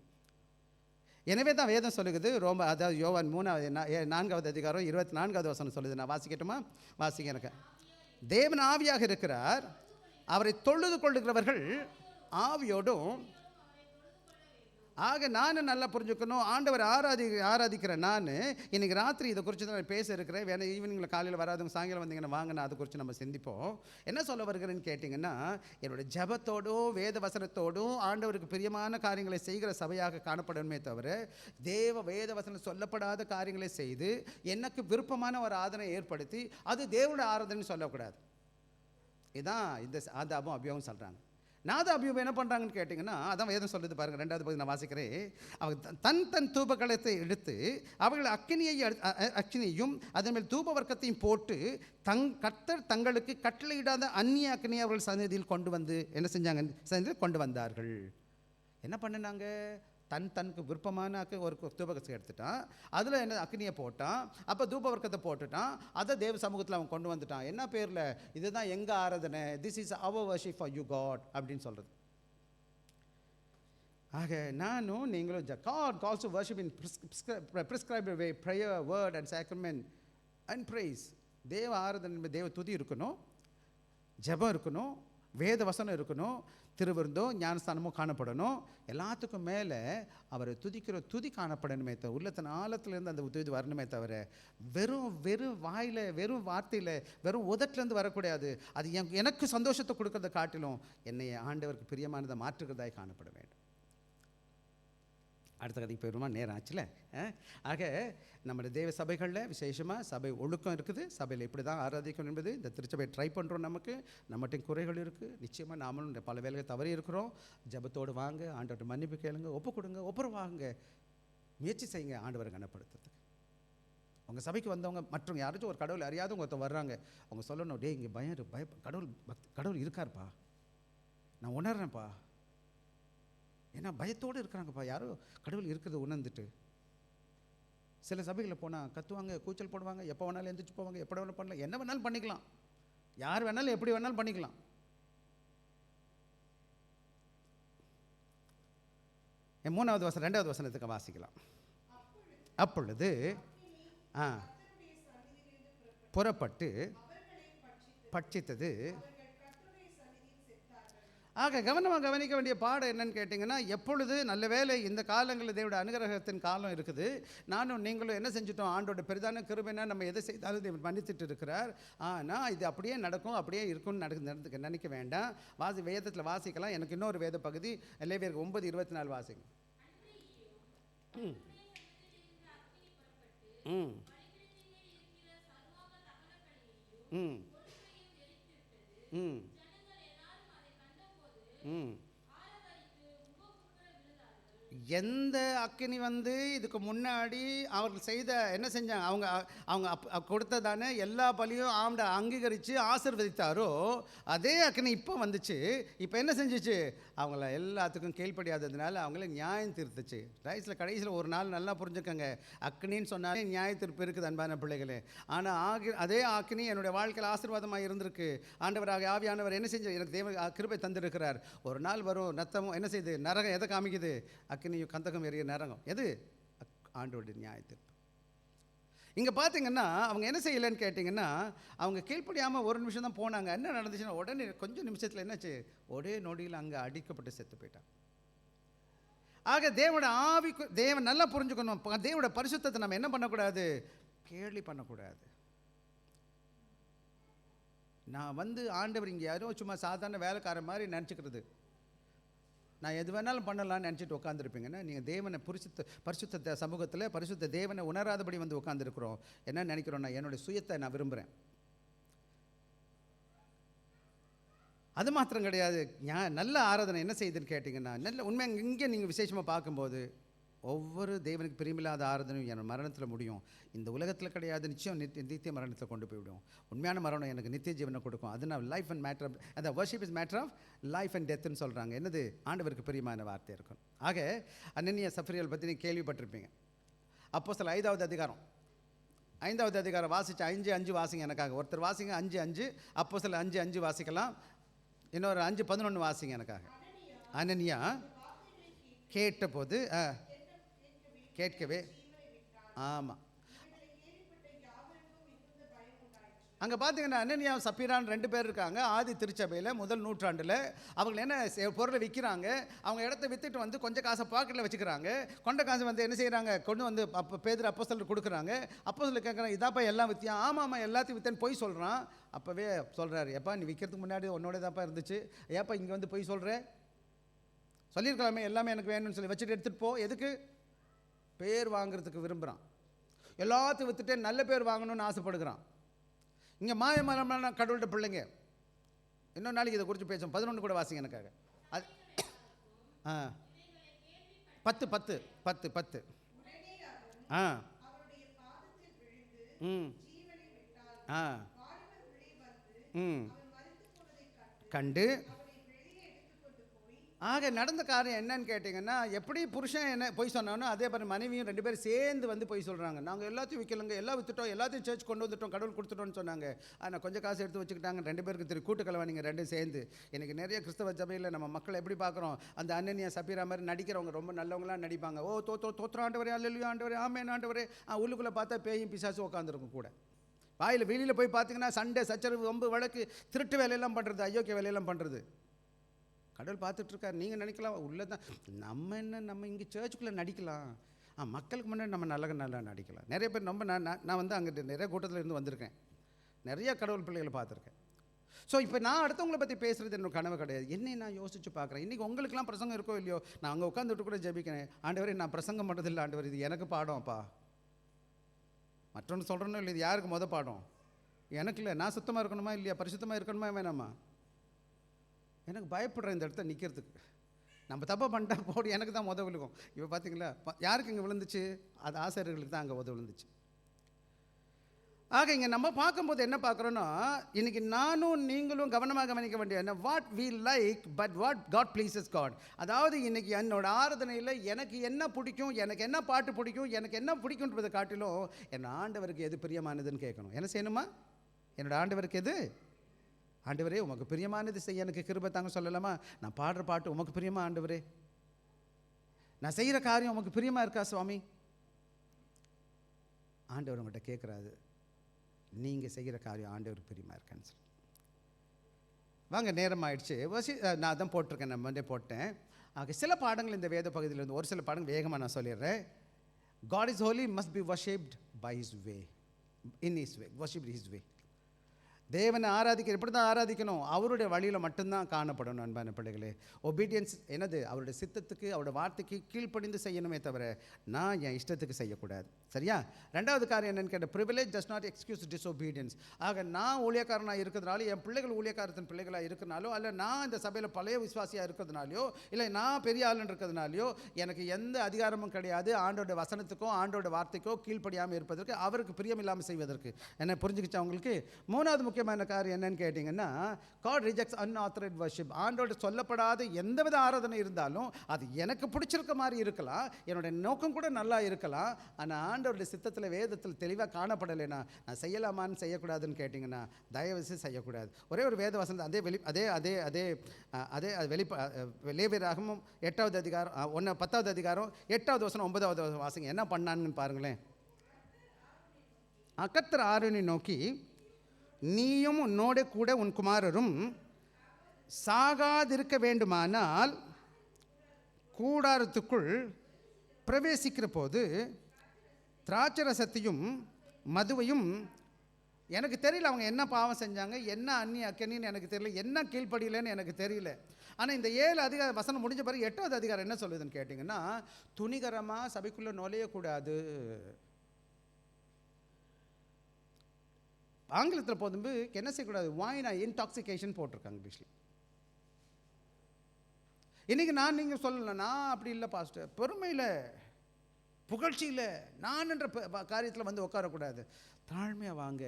எனவே தான் வேதம் சொல்லுகிறது அதாவது யோவான் 4வது அதிகாரம் 24வது வசனம் சொல்லுது. நான் வாசிக்கட்டுமா? வாசிக்க. எனக்கு தேவன் ஆவியாக இருக்கிறார், அவரை தொழுது கொள்ளுகிறவர்கள் ஆவியோடும். ஆக நானும் நல்லா புரிஞ்சுக்கணும், ஆண்டவர் ஆராதிக்கிறேன். நான் இன்றைக்கி ராத்திரி இதை குறித்து தான் நான் பேச இருக்கிறேன். வேணா ஈவினிங்கில் காலையில் வராதுங்க, சாயங்காலம் வந்தீங்கன்னா வாங்கினா அதை குறித்து நம்ம சிந்திப்போம். என்ன சொல்ல வருகிறேன்னு கேட்டிங்கன்னா, என்னோடய ஜபத்தோடும் வேத வசனத்தோடும் ஆண்டவருக்கு பிரியமான காரியங்களை செய்கிற சபையாக காணப்படணுமே தவிர, வேத வசனம் சொல்லப்படாத காரியங்களை செய்து எனக்கு விருப்பமான ஒரு ஆராதனை ஏற்படுத்தி அது தேவனுடைய ஆராதனை சொல்லக்கூடாது. இதுதான் இந்த ஆதாபம் அபியோகம் சொல்கிறாங்க. நாதாபியூபம் என்ன பண்ணுறாங்கன்னு கேட்டிங்கன்னா, அதான் வேதம் சொல்லுது பாருங்கள். 2வது பகுதி நான் வாசிக்கிறேன். அவங்க தன் தூபகலத்தை எடுத்து அவர்கள் அக்கினியையும் அதன் மேல் தூப வர்க்கத்தையும் போட்டு கர்த்தர் தங்களுக்கு கட்டளையிடாத அந்நிய அக்கினியை அவர்கள் சந்நிதியில் கொண்டு வந்து என்ன செஞ்சாங்க? சந்நிதியில் கொண்டு வந்தார்கள். என்ன பண்ணினாங்க? தனக்கு விருப்பமான ஒரு தூபகத்தை எடுத்துட்டான், அதில் என்ன அக்னியை போட்டான், அப்போ தூபவர்க்கத்தை போட்டுட்டான், அதை தேவ சமூகத்தில் அவன் கொண்டு வந்துட்டான். என்ன பேரில்? இதுதான் எங்கள் ஆராதனை, this is our worship for you God அப்படின்னு சொல்கிறது. ஆக நானும் நீங்களும் God calls to worship in prescribed way, prayer, word and sacrament and praise. தேவ ஆராதனை, தேவ துதி இருக்கணும், ஜெபம் இருக்கணும், வேத வசனம் இருக்கணும், திருவிருந்தோ ஞானஸ்தானமோ காணப்படணும். எல்லாத்துக்கும் மேலே அவரை துதிக்கிற துதி காணப்படணுமே தவிர, உள்ளத்தின் ஆழத்துலேருந்து அந்த துதி வரணுமே தவிர, வெறும் வாயில், வெறும் வார்த்தையில், வெறும் உதட்டிலேருந்து வரக்கூடாது. அது எனக்கு சந்தோஷத்தை கொடுக்கறத காட்டிலும் என்னை ஆண்டவருக்கு பிரியமானதை மாற்றுகிறதாய் காணப்பட வேண்டும். அடுத்த கதைக்கு போயிடுமா? நேரம் ஆச்சுல. ஆக நம்முடைய தேவ சபைகளில் விசேஷமாக சபை ஒழுக்கம் இருக்குது. சபையில் இப்படி தான் ஆராதிக்கணும் என்பது இந்த திருச்சபை ட்ரை பண்ணுறோம். நம்மகிட்ட குறைகள் இருக்குது. நிச்சயமாக நாமளும் பல வேலைகள் தவறி இருக்கிறோம். ஜபத்தோடு வாங்க, ஆண்டவர்கிட்ட மன்னிப்பு கேளுங்க, ஒப்பு கொடுங்க, ஒப்புரவாங்க, முயற்சி செய்யுங்க ஆண்டவரை கனப்படுத்துறதுக்கு. உங்கள் சபைக்கு வந்தவங்க மற்றவங்க யாராச்சும் ஒரு கடவுள் அறியாதவங்க ஒருத்தர் வர்றாங்க, அவங்க சொல்லணும், டே இங்கே கடவுள் இருக்காருப்பா, நான் உணர்றேன்ப்பா. ஏன்னா பயத்தோடு இருக்கிறாங்கப்பா, யாரோ கடவுள் இருக்கிறத உணர்ந்துட்டு. சில சபைகளில் போனால் கத்துவாங்க, கூச்சல் போடுவாங்க, எப்போ வேணாலும் எந்திரிச்சு போவாங்க, எப்படி வேணாலும் பண்ணலாம், என்ன வேணாலும் பண்ணிக்கலாம், யார் வேணாலும் எப்படி வேணாலும் பண்ணிக்கலாம். என் 2வது வசனத்துக்கு வாசிக்கலாம். அப்பொழுது புறப்பட்டு பட்சித்தது. ஆக கவனமாக கவனிக்க வேண்டிய பாடம் என்னன்னு கேட்டிங்கன்னா, எப்பொழுது நல்ல வேலை இந்த காலங்களில் தேவனுடைய அனுகிரகத்தின் காலம் இருக்குது. நானும் நீங்களும் என்ன செஞ்சுட்டோம்? ஆண்டோட பெரிதான கிருபைனா நம்ம எதை செய்தாலும் தேவன் மன்னித்துட்டு இருக்கிறார். ஆனால் இது அப்படியே நடக்கும், அப்படியே இருக்கும்னு நினைக்க வேண்டாம். வேதத்தில் வாசிக்கலாம். எனக்கு இன்னொரு வேத பகுதி லேவியர் 9:24 வாசிங்க. எந்த அக்கினி இதுக்கு முன்னாடி அவர்கள் செய்த என்ன செஞ்சாங்க? அவங்க கொடுத்ததானே எல்லா பலியும் ஆண்ட அங்கீகரித்து ஆசீர்வதித்தாரோ அதே அக்கினி இப்போ வந்துச்சு. இப்போ என்ன செஞ்சிச்சு? அவங்கள எல்லாத்துக்கும் கீழ்ப்படியாததுனால அவங்கள நியாயம் தீர்த்துச்சு. கடைசியில் ஒரு நாள் நல்லா புரிஞ்சுக்கங்க, அக்னின்னு சொன்னாலே நியாய தீர்ப்பு இருக்குது அன்பான பிள்ளைகளே. ஆனால் அதே அக்னி என்னுடைய வாழ்க்கையில் ஆசீர்வாதமாக இருந்திருக்கு. ஆண்டவராக ஆவியானவர் என்ன செஞ்சு எனக்கு தேவ கிருபை தந்திருக்கிறார். ஒரு நாள் வரும், நத்தமும் என்ன செய்யுது? நரகம் எதை காமிக்குது? அக்னியும் கந்தகம் எரிய நரகம். எது? ஆண்டவருடைய நியாய தீர்ப்பு. இங்கே பார்த்தீங்கன்னா அவங்க என்ன செய்யலைன்னு கேட்டிங்கன்னா, அவங்க கீழ்ப்படியாமல் ஒரு நிமிஷம் தான் போனாங்க. என்ன நடந்துச்சுன்னா, உடனே கொஞ்சம் நிமிஷத்தில் என்னாச்சு? ஒரே நொடியில் அங்கே அடிக்கப்பட்டு செத்து போயிட்டாங்க. ஆக தேவன் நல்லா புரிஞ்சுக்கணும், தேவனோட பரிசுத்தத்தை நம்ம என்ன பண்ணக்கூடாது? கேலி பண்ணக்கூடாது. நான் ஆண்டவர் இங்கே யாரும் சும்மா சாதாரண வேலைக்காரன் மாதிரி நினச்சிக்கிறது, நான் எது வேணாலும் பண்ணலான்னு நினச்சிட்டு உட்காந்துருப்பீங்கன்னா, நீங்கள் தேவனை பரிசுத்த சமூகத்தில் பரிசுத்த தேவனை உணராதபடி உட்காந்துருக்குறோம். என்ன நினைக்கிறோன்னா, என்னுடைய சுயத்தை நான் விரும்புகிறேன். அது மாத்திரம் கிடையாது. நல்ல ஆராதனை என்ன செய்யுதுன்னு கேட்டிங்கன்னா, நல்ல உண்மை இங்கே நீங்கள் விசேஷமாக பார்க்கும்போது ஒவ்வொரு தேவனுக்கு பிரியமில்லாத ஆராதனையும் என் மரணத்தில் முடியும். இந்த உலகத்தில் கிடையாது, நிச்சயம் நித்திய மரணத்தில் கொண்டு போய்விடும். உண்மையான மரணம் எனக்கு நித்திய ஜீவனை கொடுக்கும். அது நான் லைஃப் அண்ட் மேட்டர் ஆஃப் அந்த worship is matter of life and டெத்துன்னு சொல்கிறாங்க. என்னது? ஆண்டவருக்கு பிரியமான வார்த்தை இருக்கும். ஆக அனனியா சஃப்ரியால் பற்றி நீங்கள் கேள்விப்பட்டிருப்பீங்க. அப்போஸ்தலர் 5வது அதிகாரம் 5வது அதிகாரம் வாசிச்சு 5:5 வாசிங்க எனக்காக. ஒருத்தர் வாசிங்க 5:5. அப்போஸ்தலர் 5:5 வாசிக்கலாம். இன்னொரு 5:11 வாசிங்க எனக்காக. அனனியா கேட்டபோது கேட்கவே. ஆமாம், அங்கே பார்த்தீங்கன்னா அனனியா சப்பீரான்னு 2 பேர் இருக்காங்க. ஆதி திருச்சபையில் முதல் நூற்றாண்டில் அவங்க என்ன பொருளை விற்கிறாங்க. அவங்க இடத்த விற்றுட்டு வந்து கொஞ்சம் காசை பாக்கெட்டில் வச்சுக்கிறாங்க. கொண்ட காசை வந்து என்ன செய்கிறாங்க, கொண்டு வந்து அப்போ பேதுரு அப்போஸ்தலருக்கு கொடுக்குறாங்க. அப்போஸ்தலர் கேட்குறாங்க, இதாப்பா எல்லாம் வித்தியா? ஆமாம் எல்லாத்தையும் விற்றேன்னு போய் சொல்கிறான். அப்போவே சொல்கிறாரு, எப்பா நீ விற்கிறதுக்கு முன்னாடி உன்னோட தாப்பா இருந்துச்சு, ஏப்பா இங்கே வந்து போய் சொல்கிற? சொல்லியிருக்கலாமே எல்லாமே எனக்கு வேணும்னு சொல்லி வச்சுட்டு எடுத்துகிட்டு போ. எதுக்கு? பேர் வாங்குறதுக்கு விரும்புகிறான். எல்லாத்தையும் விற்றுட்டு நல்ல பேர் வாங்கணும்னு ஆசைப்படுகிறான். இங்கே மாயமரமான கடவுள்கிட்ட பிள்ளைங்க. இன்னொரு நாளைக்கு இதை குறித்து பேசும். 11 கூட வாசிங்க எனக்காக. அது 10 கண்டு. ஆக நடந்த காரியம் என்னன்னு கேட்டிங்கன்னா, எப்படி புருஷன் என்ன பொய் சொன்னானோ அதே மாதிரி மனைவியும் 2 பேரும் சேர்ந்து வந்து பொய் சொல்கிறாங்க. நாங்கள் எல்லாத்தையும் விற்கலங்க, எல்லாம் விற்றுட்டோம், எல்லாத்தையும் சர்ச் கொண்டு வந்துட்டோம், கடவுள் கொடுத்துட்டோன்னு சொன்னாங்க. ஆனால் கொஞ்சம் காசு எடுத்து வச்சுக்கிட்டாங்க. 2 பேருக்கு திரு கூட்டுக்கலவானிங்க 2 சேர்ந்து. இன்றைக்கி நிறைய கிறிஸ்தவ சபையில் நம்ம மக்களை எப்படி பார்க்குறோம், அந்த அனனியா சப்பீரா மாதிரி நடிக்கிறவங்க ரொம்ப நல்லவங்களாம் நடிப்பாங்க. ஓ தோத்திரம் ஆண்டவரே, அல்லேலூயா ஆண்டவரே, ஆமென் ஆண்டவரே. உள்ளுக்குள்ளே பார்த்தா பேயும் பிசாசும் உட்காந்துருக்கும் கூட. வாயில் வெளியில் போய் பார்த்தீங்கன்னா சண்டை சச்சரவு வம்பு வழக்கு திருட்டு வேலையெல்லாம் பண்ணுறது, அயோக்கிய வேலையெல்லாம் பண்ணுறது. கடவுள் பார்த்துட்ருக்கார். நீங்கள் நினைக்கலாம் உள்ளே தான் நம்ம இங்கே சர்ச்சுக்குள்ளே நடிக்கலாம், மக்களுக்கு முன்னாடி நம்ம நல்லா நடிக்கலாம். நிறைய பேர் ரொம்ப நான் வந்து அங்கே நிறைய கூட்டத்தில் இருந்து வந்திருக்கேன். நிறைய கடவுள் பிள்ளைகளை பார்த்துருக்கேன். ஸோ இப்போ நான் அடுத்தவங்களை பற்றி பேசுகிறது என்னோட கனவு கிடையாது. என்னை நான் யோசித்து பார்க்குறேன். இன்றைக்கி உங்களுக்குலாம் பிரசங்கம் இருக்கோ இல்லையோ, நான் அங்கே உட்காந்துட்டு கூட ஜெபிக்கிறேன். ஆண்டவரே நான் பிரசங்கம் பண்ணுறதில்லை ஆண்டவர், இது எனக்கு பாடம்ப்பா. மற்றொன்று சொல்கிறேன்னு இல்லை, இது யாருக்கு பாடம்? எனக்கு இல்லை. நான் சுத்தமாக இருக்கணுமா இல்லையா, பரிசுத்தமாக இருக்கணுமா வேணாமா? எனக்கு பயப்படுறேன் இந்த இடத்த நிற்கிறதுக்கு. நம்ம தப்பாக பண்ணிட்டா போடு, எனக்கு தான் விழுகும். இப்போ பார்த்தீங்களா, யாருக்கு இங்கே விழுந்துச்சு? அது ஆசிரியர்களுக்கு தான் அங்கே விழுந்துச்சு. ஆக இங்கே நம்ம பார்க்கும்போது என்ன பார்க்குறோன்னா, இன்றைக்கி நானும் நீங்களும் கவனமாக கவனிக்க வேண்டிய என்ன, what we like but what God pleases God. அதாவது இன்றைக்கி என்னோட ஆராதனையில் எனக்கு என்ன பிடிக்கும், எனக்கு என்ன பாட்டு பிடிக்கும், எனக்கு என்ன பிடிக்குன்றதை காட்டிலும் என் ஆண்டவருக்கு எது பிரியமானதுன்னு கேட்கணும். என்ன செய்யணுமா? என்னோட ஆண்டவருக்கு எது? ஆண்டவரே உமக்கு பிரியமானது செய்ய எனக்கு கிருபை தாங்க சொல்லலாமா? நான் பாடுற பாட்டு உமக்கு பிரியமா ஆண்டவரே? நான் செய்கிற காரியம் உமக்கு பிரியமாக இருக்கா சுவாமி? ஆண்டவர் உங்கள்கிட்ட கேட்குறாரு, நீங்கள் செய்கிற காரியம் ஆண்டவர் பிரியமாக இருக்கான்னு சொல்லி. வாங்க, நேரம் ஆயிடுச்சு. நான் தான் போட்டிருக்கேன், நான் மண்டே போட்டேன். ஆக சில பாடங்கள் இந்த வேத பகுதியில் இருந்து ஒரு சில பாடங்கள் வேகமாக நான் சொல்லிடுறேன். God is holy, must be worshipped by his way, in his way, worshipped his way. தேவனை ஆராதிக்க எப்படி தான் ஆராதிக்கணும்? அவருடைய வழியில் மட்டும்தான் காணப்படணும். அன்பான பிள்ளைகளே, ஒபீடியன்ஸ் என்னது? அவருடைய சித்தத்துக்கு அவருடைய வார்த்தைக்கு கீழ்ப்படிந்து செய்யணுமே தவிர நான் என் இஷ்டத்துக்கு செய்யக்கூடாது. சரியா? ரெண்டாவது காரியம் என்னென்னு கேட்டால், privilege does not excuse disobedience. ஆக நான் ஊழியக்காரனாக இருக்கிறதுனால, என் பிள்ளைகள் ஊழியக்காரத்தின் பிள்ளைகளாக இருக்கிறனாலோ, அல்ல நான் இந்த சபையில் பழைய விசுவாசியாக இருக்கிறதுனாலையோ, இல்லை நான் பெரிய ஆளுன்னு இருக்கிறதுனாலையோ எனக்கு எந்த அதிகாரமும் கிடையாது ஆண்டோட வசனத்துக்கோ ஆண்டோட வார்த்தைக்கோ கீழ்ப்படியாமல் இருப்பதற்கு, அவருக்கு பிரியமில்லாமல் செய்வதற்கு. என்ன புரிஞ்சுக்கிச்சா உங்களுக்கு? மூணாவது முக்கியமான காரியம் என்னன்னு கேட்டிங்கன்னா, God rejects unauthorized worship. ஆண்டோட சொல்லப்படாத எந்தவித ஆராதனை இருந்தாலும் அது எனக்கு பிடிச்சிருக்க மாதிரி இருக்கலாம், என்னோட நோக்கம் கூட நல்லா இருக்கலாம், ஆனால் ஆண்டோட சித்தத்தில் வேதத்தில் தெளிவாக காணப்படலைன்னா நான் செய்யலாமான்னு செய்யக்கூடாதுன்னு கேட்டிங்கன்னா தயவுசெய்து செய்யக்கூடாது. ஒரே ஒரு வேத வசனம் அதே லேவியராகமம் 8வது அதிகாரம் 10வது அதிகாரம் 8வது வசனம் 9வது வசனம் வாசிங்க. என்ன பண்ணான்னு பாருங்களேன். கர்த்தர் ஆரோனை நோக்கி, நீயும் உன்னோட கூட உன் குமாரரும் சாகாதிருக்க வேண்டுமானால் கூடாரத்துக்குள் பிரவேசிக்கிற போது திராட்சரசத்தையும் மதுவையும், எனக்கு தெரியல அவங்க என்ன பாவம் செஞ்சாங்க, என்ன அந்நிய அக்கனின்னு எனக்கு தெரியல, என்ன கீழ்ப்படியலன்னு எனக்கு தெரியல. ஆனால் இந்த 7 அதிகார வசனம் முடிஞ்ச பிறகு 8வது அதிகாரம் என்ன சொல்லுதுன்னு கேட்டிங்கன்னா, துணிகரமாக சபைக்குள்ளே நுழையக்கூடாது. ஆங்கிலத்தில் போதும்பு என்ன செய்யக்கூடாது? வாயினா இன்டாக்சிகேஷன் போட்டிருக்காங்க இங்கிலீஷில். இன்றைக்கி நீங்கள் சொல்லலாம், நான் அப்படி இல்லை பாஸ்டர், பெருமையில் புகழ்ச்சியில் நான் என்ற காரியத்தில் உட்காரக்கூடாது. தாழ்மையாக வாங்க.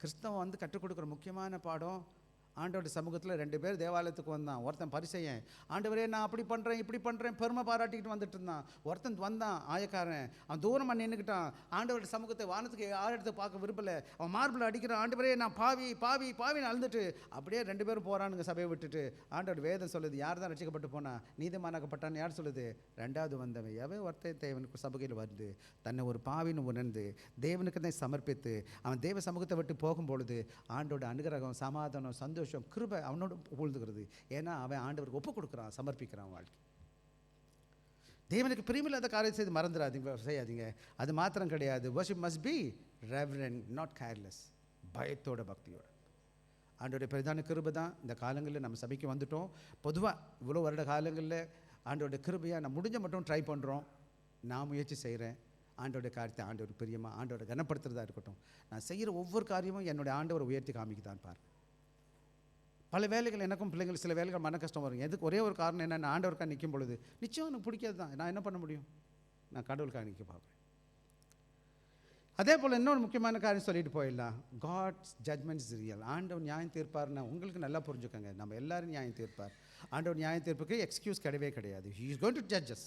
கிறிஸ்தவம் கற்றுக் கொடுக்குற முக்கியமான பாடம் ஆண்டவருடைய சமூகத்தில் 2 பேர் தேவாலயத்துக்கு வந்தான். ஒருத்தன் பரிசேயன். ஆண்டவரே நான் அப்படி பண்ணுறேன் இப்படி பண்ணுறேன் பெருமை பாராட்டிக்கிட்டு வந்துட்டு இருந்தான். ஒருத்தன் வந்தான் ஆயக்காரன். அவன் தூரமாக நின்றுக்கிட்டான். ஆண்டவருடைய சமூகத்தை வானத்துக்கு ஆழத்தை பார்க்க விரும்பலை. அவன் மார்பில் அடிக்கிறான். ஆண்டவரே நான் பாவி பாவி பாவின்னு அழுந்துட்டு அப்படியே 2 பேரும் போகிறானுங்க சபையை விட்டுட்டு. ஆண்டவர் வேதம் சொல்லுது, யார் தான் ரட்சிக்கப்பட்டு போனா? நீதிமானாக்கப்பட்டான்னு யார் சொல்லுது? 2வது வந்தவன் எவன் ஒருத்தன் தேவனுக்கு சபையில் வந்து தன்னை ஒரு பாவின்னு உணர்ந்து தேவனுக்கு தான் சமர்ப்பித்து அவன் தேவ சமூகத்தை விட்டு போகும்பொழுது ஆண்டோட அனுகிரகம், சமாதானம், சந்தோஷம், கிருபை அவனோட புகழ்ந்துக்கிறது. ஏன்னா அவன் ஆண்டவருக்கு ஒப்பு கொடுக்குறான், சமர்ப்பிக்கிறான் வாழ்க்கை. தேவனுக்கு பிரியமில்லாத காரியம் செய்து மறந்துடாதீங்க, செய்யாதீங்க. அது மாத்திரம் கிடையாது. worship must be reverent, not careless. பயத்தோட பக்தியோட. ஆண்டோடைய பிரதான கிருபை தான் இந்த காலங்களில் நம்ம சபைக்கு வந்துட்டோம். பொதுவாக இவ்வளோ வருட காலங்களில் ஆண்டோடைய கிருபையாக நான் முடிஞ்ச மட்டும் ட்ரை பண்ணுறோம். நான் முயற்சி செய்கிறேன். ஆண்டோடைய காரியத்தை ஆண்டவர் பிரியமாக ஆண்டோட கனப்படுத்துறதா இருக்கட்டும். நான் செய்கிற ஒவ்வொரு காரியமும் என்னுடைய ஆண்டவரை உயர்த்தி காமிக்குதான் பாரு. பல வேலைகள் எனக்கும் பிள்ளைங்களுக்கு சில வேலைகள் மன கஷ்டம் வரும். எதுக்கு? ஒரே ஒரு காரணம் என்ன, நான் ஆண்டவருக்காக நிற்கும் பொழுது நிச்சயம் எனக்கு பிடிக்காது தான். நான் என்ன பண்ண முடியும்? நான் கடவுளுக்காக நிற்க பார்ப்பேன். அதே போல் இன்னொரு முக்கியமான காரியம் சொல்லிட்டு போயிடலாம். God's judgment is real. ஆண்டவர் நியாயம் தீர்ப்பார்னா உங்களுக்கு நல்லா புரிஞ்சுக்கோங்க. நம்ம எல்லாரும் நியாயம் தீர்ப்பார். ஆண்டவர் நியாயம் தீர்ப்புக்கு எக்ஸ்கியூஸ் கிடையவே கிடையாது. He is going to judge us.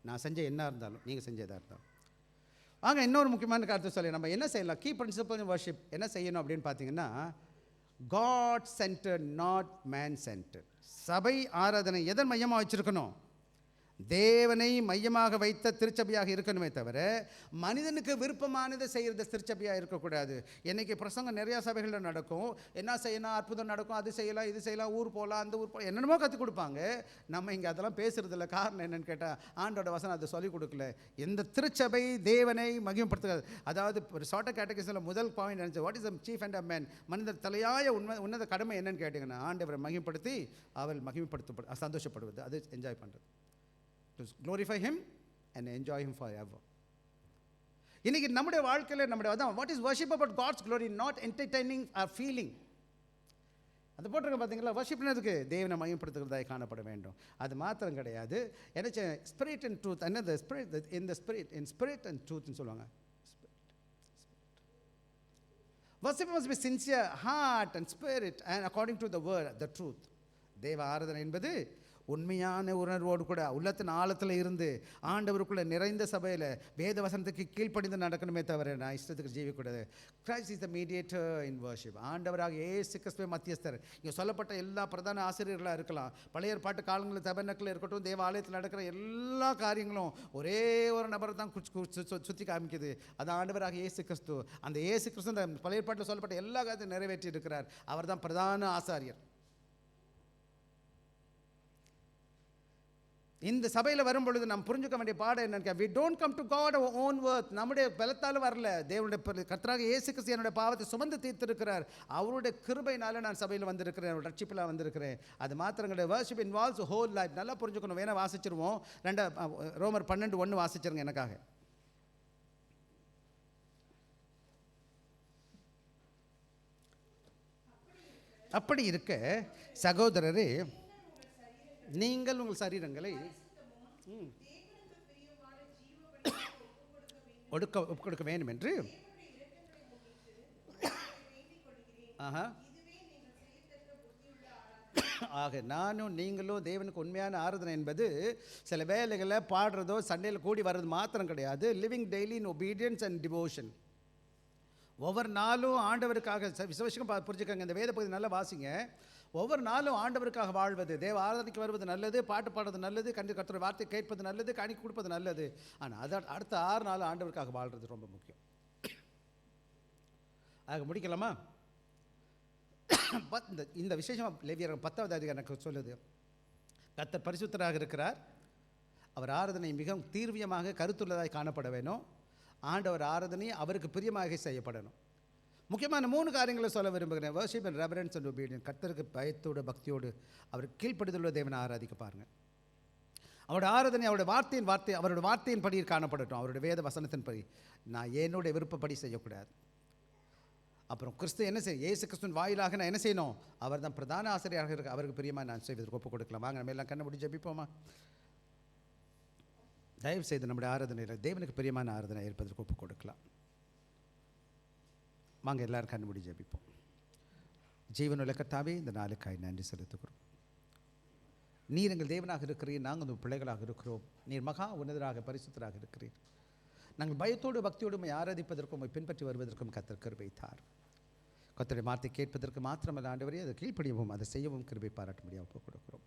நான் செஞ்ச என்ன இருந்தாலும் நீங்கள் செஞ்சதாக இருந்தாலும். வாங்க இன்னொரு முக்கியமான காரியத்தை சொல்லி நம்ம என்ன செய்யலாம். கீ பிரின்சிபல் இன் வர்ஷிப் என்ன செய்யணும் அப்படின்னு பார்த்தீங்கன்னா, God centered, not man centered. சபை ஆராதனை எதன் மையமாக வச்சிருக்கணும்? தேவனை மையமாக வைத்த திருச்சபையாக இருக்கணுமே தவிர மனிதனுக்கு விருப்பமானதை செய்கிறது திருச்சபையாக இருக்கக்கூடாது. இன்றைக்கி பிரசங்கம் நிறையா சபைகளில் நடக்கும். என்ன செய்யணும், அற்புதம் நடக்கும், அது செய்யலாம் இது செய்யலாம், ஊர் போகலாம் அந்த ஊர் போகலாம், என்னென்னமோ கற்றுக் கொடுப்பாங்க. நம்ம இங்கே அதெல்லாம் பேசுகிறதில்ல. காரணம் என்னென்னு கேட்டால் ஆண்டோட வசனம் அதை சொல்லிக் கொடுக்கல. எந்த திருச்சபை தேவனை மகிமைப்படுத்துகிறது. அதாவது ஒரு ஷார்ட் கேட்டகரிஸில் முதல் பாயிண்ட் நினச்சி what is the chief and a man, மனிதர் தலையாய உன்னத கடமை என்னன்னு கேட்டிங்கன்னா ஆண்டவரை மகிமைப்படுத்தி அவள் மகிமைப்படுத்த சந்தோஷப்படுவது, அது என்ஜாய் பண்ணுறது. To glorify him and enjoy him forever. இன்னைக்கு நம்முடைய வாழ்க்கையில் நம்முடைய அதான் what is worship about God's glory, not entertaining or feeling. அது போட்டிருக்க பார்த்தீங்களா? வர்ஷிப்னதுக்கு தேவனை மகிமைப்படுத்துகிறதாய் காணப்பட வேண்டும். அது மாத்திரம் கிடையாது. என்ன ஸ்பிரிட் அண்ட் ட்ரூத், என்னது ஸ்பிரிட் இந்த ஸ்பிரிட் இன் ஸ்பிரிட் அண்ட் ட்ரூத்னு சொல்லுவாங்க. Worship must be sincere, heart and spirit and according to the word, the truth. தேவ ஆராதனை என்பது உண்மையான உணர்வோடு கூட உள்ளத்தின் ஆழத்தில் இருந்து ஆண்டவருக்குள்ளே நிறைந்த சபையில் வேத வசனத்துக்கு கீழ்ப்படிந்து நடக்கணுமே தவிர நான் இஷ்டத்துக்கு ஜீவிக்கூடாது. Christ is the mediator in worship. ஆண்டவராக இயேசு கிறிஸ்துவே மத்தியஸ்தர். இங்கே சொல்லப்பட்ட எல்லா பிரதான ஆசிரியர்களாக இருக்கலாம், பழைய ஏற்பாட்டு காலங்களில் தபர்னக்கில் இருக்கட்டும், தேவ ஆலயத்தில் நடக்கிற எல்லா காரியங்களும் ஒரே ஒரு நபரை தான் சுற்றி காமிக்குது. அது ஆண்டவராக இயேசு கிறிஸ்து. அந்த இயேசு கிறிஸ்து அந்த பழைய ஏற்பாட்டில் சொல்லப்பட்ட எல்லா காரியத்தையும் நிறைவேற்றி இருக்கிறார். அவர் தான் பிரதான ஆசாரியர். இந்த சபையில் வரும் பொழுது நாம் புரிஞ்சுக்க வேண்டிய பாடம் என்னன்னு, we don't come to God our own worth. நம்முடைய பலத்தால் வரல. தேவனுடைய கர்த்தராக இயேசு கிறிஸ்து என்னுடைய பாவத்தை சுமந்து தீர்த்திருக்கிறார். அவருடைய கிருபையினால நான் சபையில் வந்திருக்கிறேன், ரட்சிப்பில் வந்திருக்கிறேன். அது மாத்திரம் கிடையாது. worship involves whole life. நல்லா புரிஞ்சுக்கணும். வேணா வாசிச்சிருவோம். ரோமர் 12:1 வாசிச்சிருங்க எனக்காக. அப்படி இருக்க சகோதரரே, நீங்கள் உங்கள் சரீரங்களை ஒப்புக்கொடுக்க வேண்டும் என்று ஆக நானும் நீங்களும் தேவனுக்கு உண்மையான ஆராதனை என்பது சில வேலைகளில் பாடுறதோ சண்டையில் கூடி வர்றது மாத்திரம் கிடையாது. Living daily in obedience and devotion. ஒவ்வொரு நாளும் ஆண்டவருக்காக விசேஷம் புரிஞ்சுக்கங்க. இந்த வேத பகுதி நல்லா வாசிங்க. ஒவ்வொரு நாளும் ஆண்டவருக்காக வாழ்வது, தேவ ஆராதனைக்கு வருவது நல்லது, பாட்டு பாடுறது நல்லது, கர்த்தருடைய வார்த்தை கேட்பது நல்லது, காணிக்கை கொடுப்பது நல்லது. ஆனால் அது அடுத்த 6 நாள் ஆண்டவருக்காக வாழ்கிறது ரொம்ப முக்கியம். ஆக முடிக்கலாமா? இந்த விசேஷமாக லேவியர் 10வது அதிகாரம் எனக்கு சொல்லுது, கர்த்தர் பரிசுத்தராக இருக்கிறார், அவர் ஆராதனை மிகவும் தீர்வியமாக கருத்துள்ளதாக காணப்பட வேணும், ஆண்டவர் ஆராதனை அவருக்கு பிரியமாக செய்யப்படணும். முக்கியமான 3 காரியங்களை சொல்ல விரும்புகிறேன். Worship and reverence and obedience. கர்த்தருக்கு பயத்தோடு பக்தியோடு அவர் கீழ்ப்படுதலுள்ள தேவனை ஆராதிக்க பாருங்கள். அவருடைய ஆராதனை அவருடைய வார்த்தையின் படி காணப்படட்டும், அவருடைய வேத வசனத்தின் படி. நான் என்னுடைய விருப்பப்படி செய்யக்கூடாது. அப்புறம் கிறிஸ்து என்ன செய்ய, இயேசு கிறிஸ்துவின் வாயிலாக நான் என்ன செய்யணும்? அவர் தான் பிரதான ஆசிரியராக இருக்க, அவருக்கு பிரியமாக நான் செய்வதற்கு ஒப்புக் கொடுக்கலாம். வாங்க நம்ம எல்லாம் கண்ணை மூடி ஜெபிப்போமா? தயவு செய்து நம்முடைய ஆராதனையில் தேவனுக்கு பிரியமான ஆராதனை இருப்பதற்கு ஒப்புக் கொடுக்கலாம். வாங்க எல்லாரும் கண்ணு மூடி ஜெபிப்போம். ஜீவனுள்ள கர்த்தாவே, இந்த நாளுக்காய் நன்றி செலுத்துகிறோம். நீர் எங்கள் தேவனாக இருக்கிறீர், நாங்கள் உங்கள் பிள்ளைகளாக இருக்கிறோம். நீர் மகா உன்னதராக பரிசுத்தராக இருக்கிறீர். நாங்கள் பயத்தோடு பக்தியோடு உம்மை ஆராதிப்பதற்கும் உம்மை பின்பற்றி வருவதற்கும் கர்த்தர் கிருபை தார். கர்த்தருடைய வார்த்தை கேட்பதற்கு மாத்திரமல்ல ஆண்டவரே, அதை கீழ்ப்படியவும் அதை செய்யவும் கிருபை பாராட்டும்படியாக ஒப்புக் கொடுக்கிறோம்.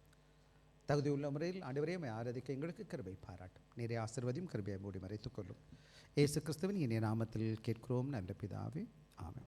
தகுதியுள்ள முறையில் ஆண்டவரே உம்மை ஆராதிக்க எங்களுக்கு கிருபை பாராட்டும். நீரே ஆசீர்வதியும், கிருபையை மூடி மறைத்துக் கொள்ளும். இயேசு கிறிஸ்துவின் இனிய நாமத்தில் கேட்கிறோம் நல்ல பிதாவே, ஆமென்.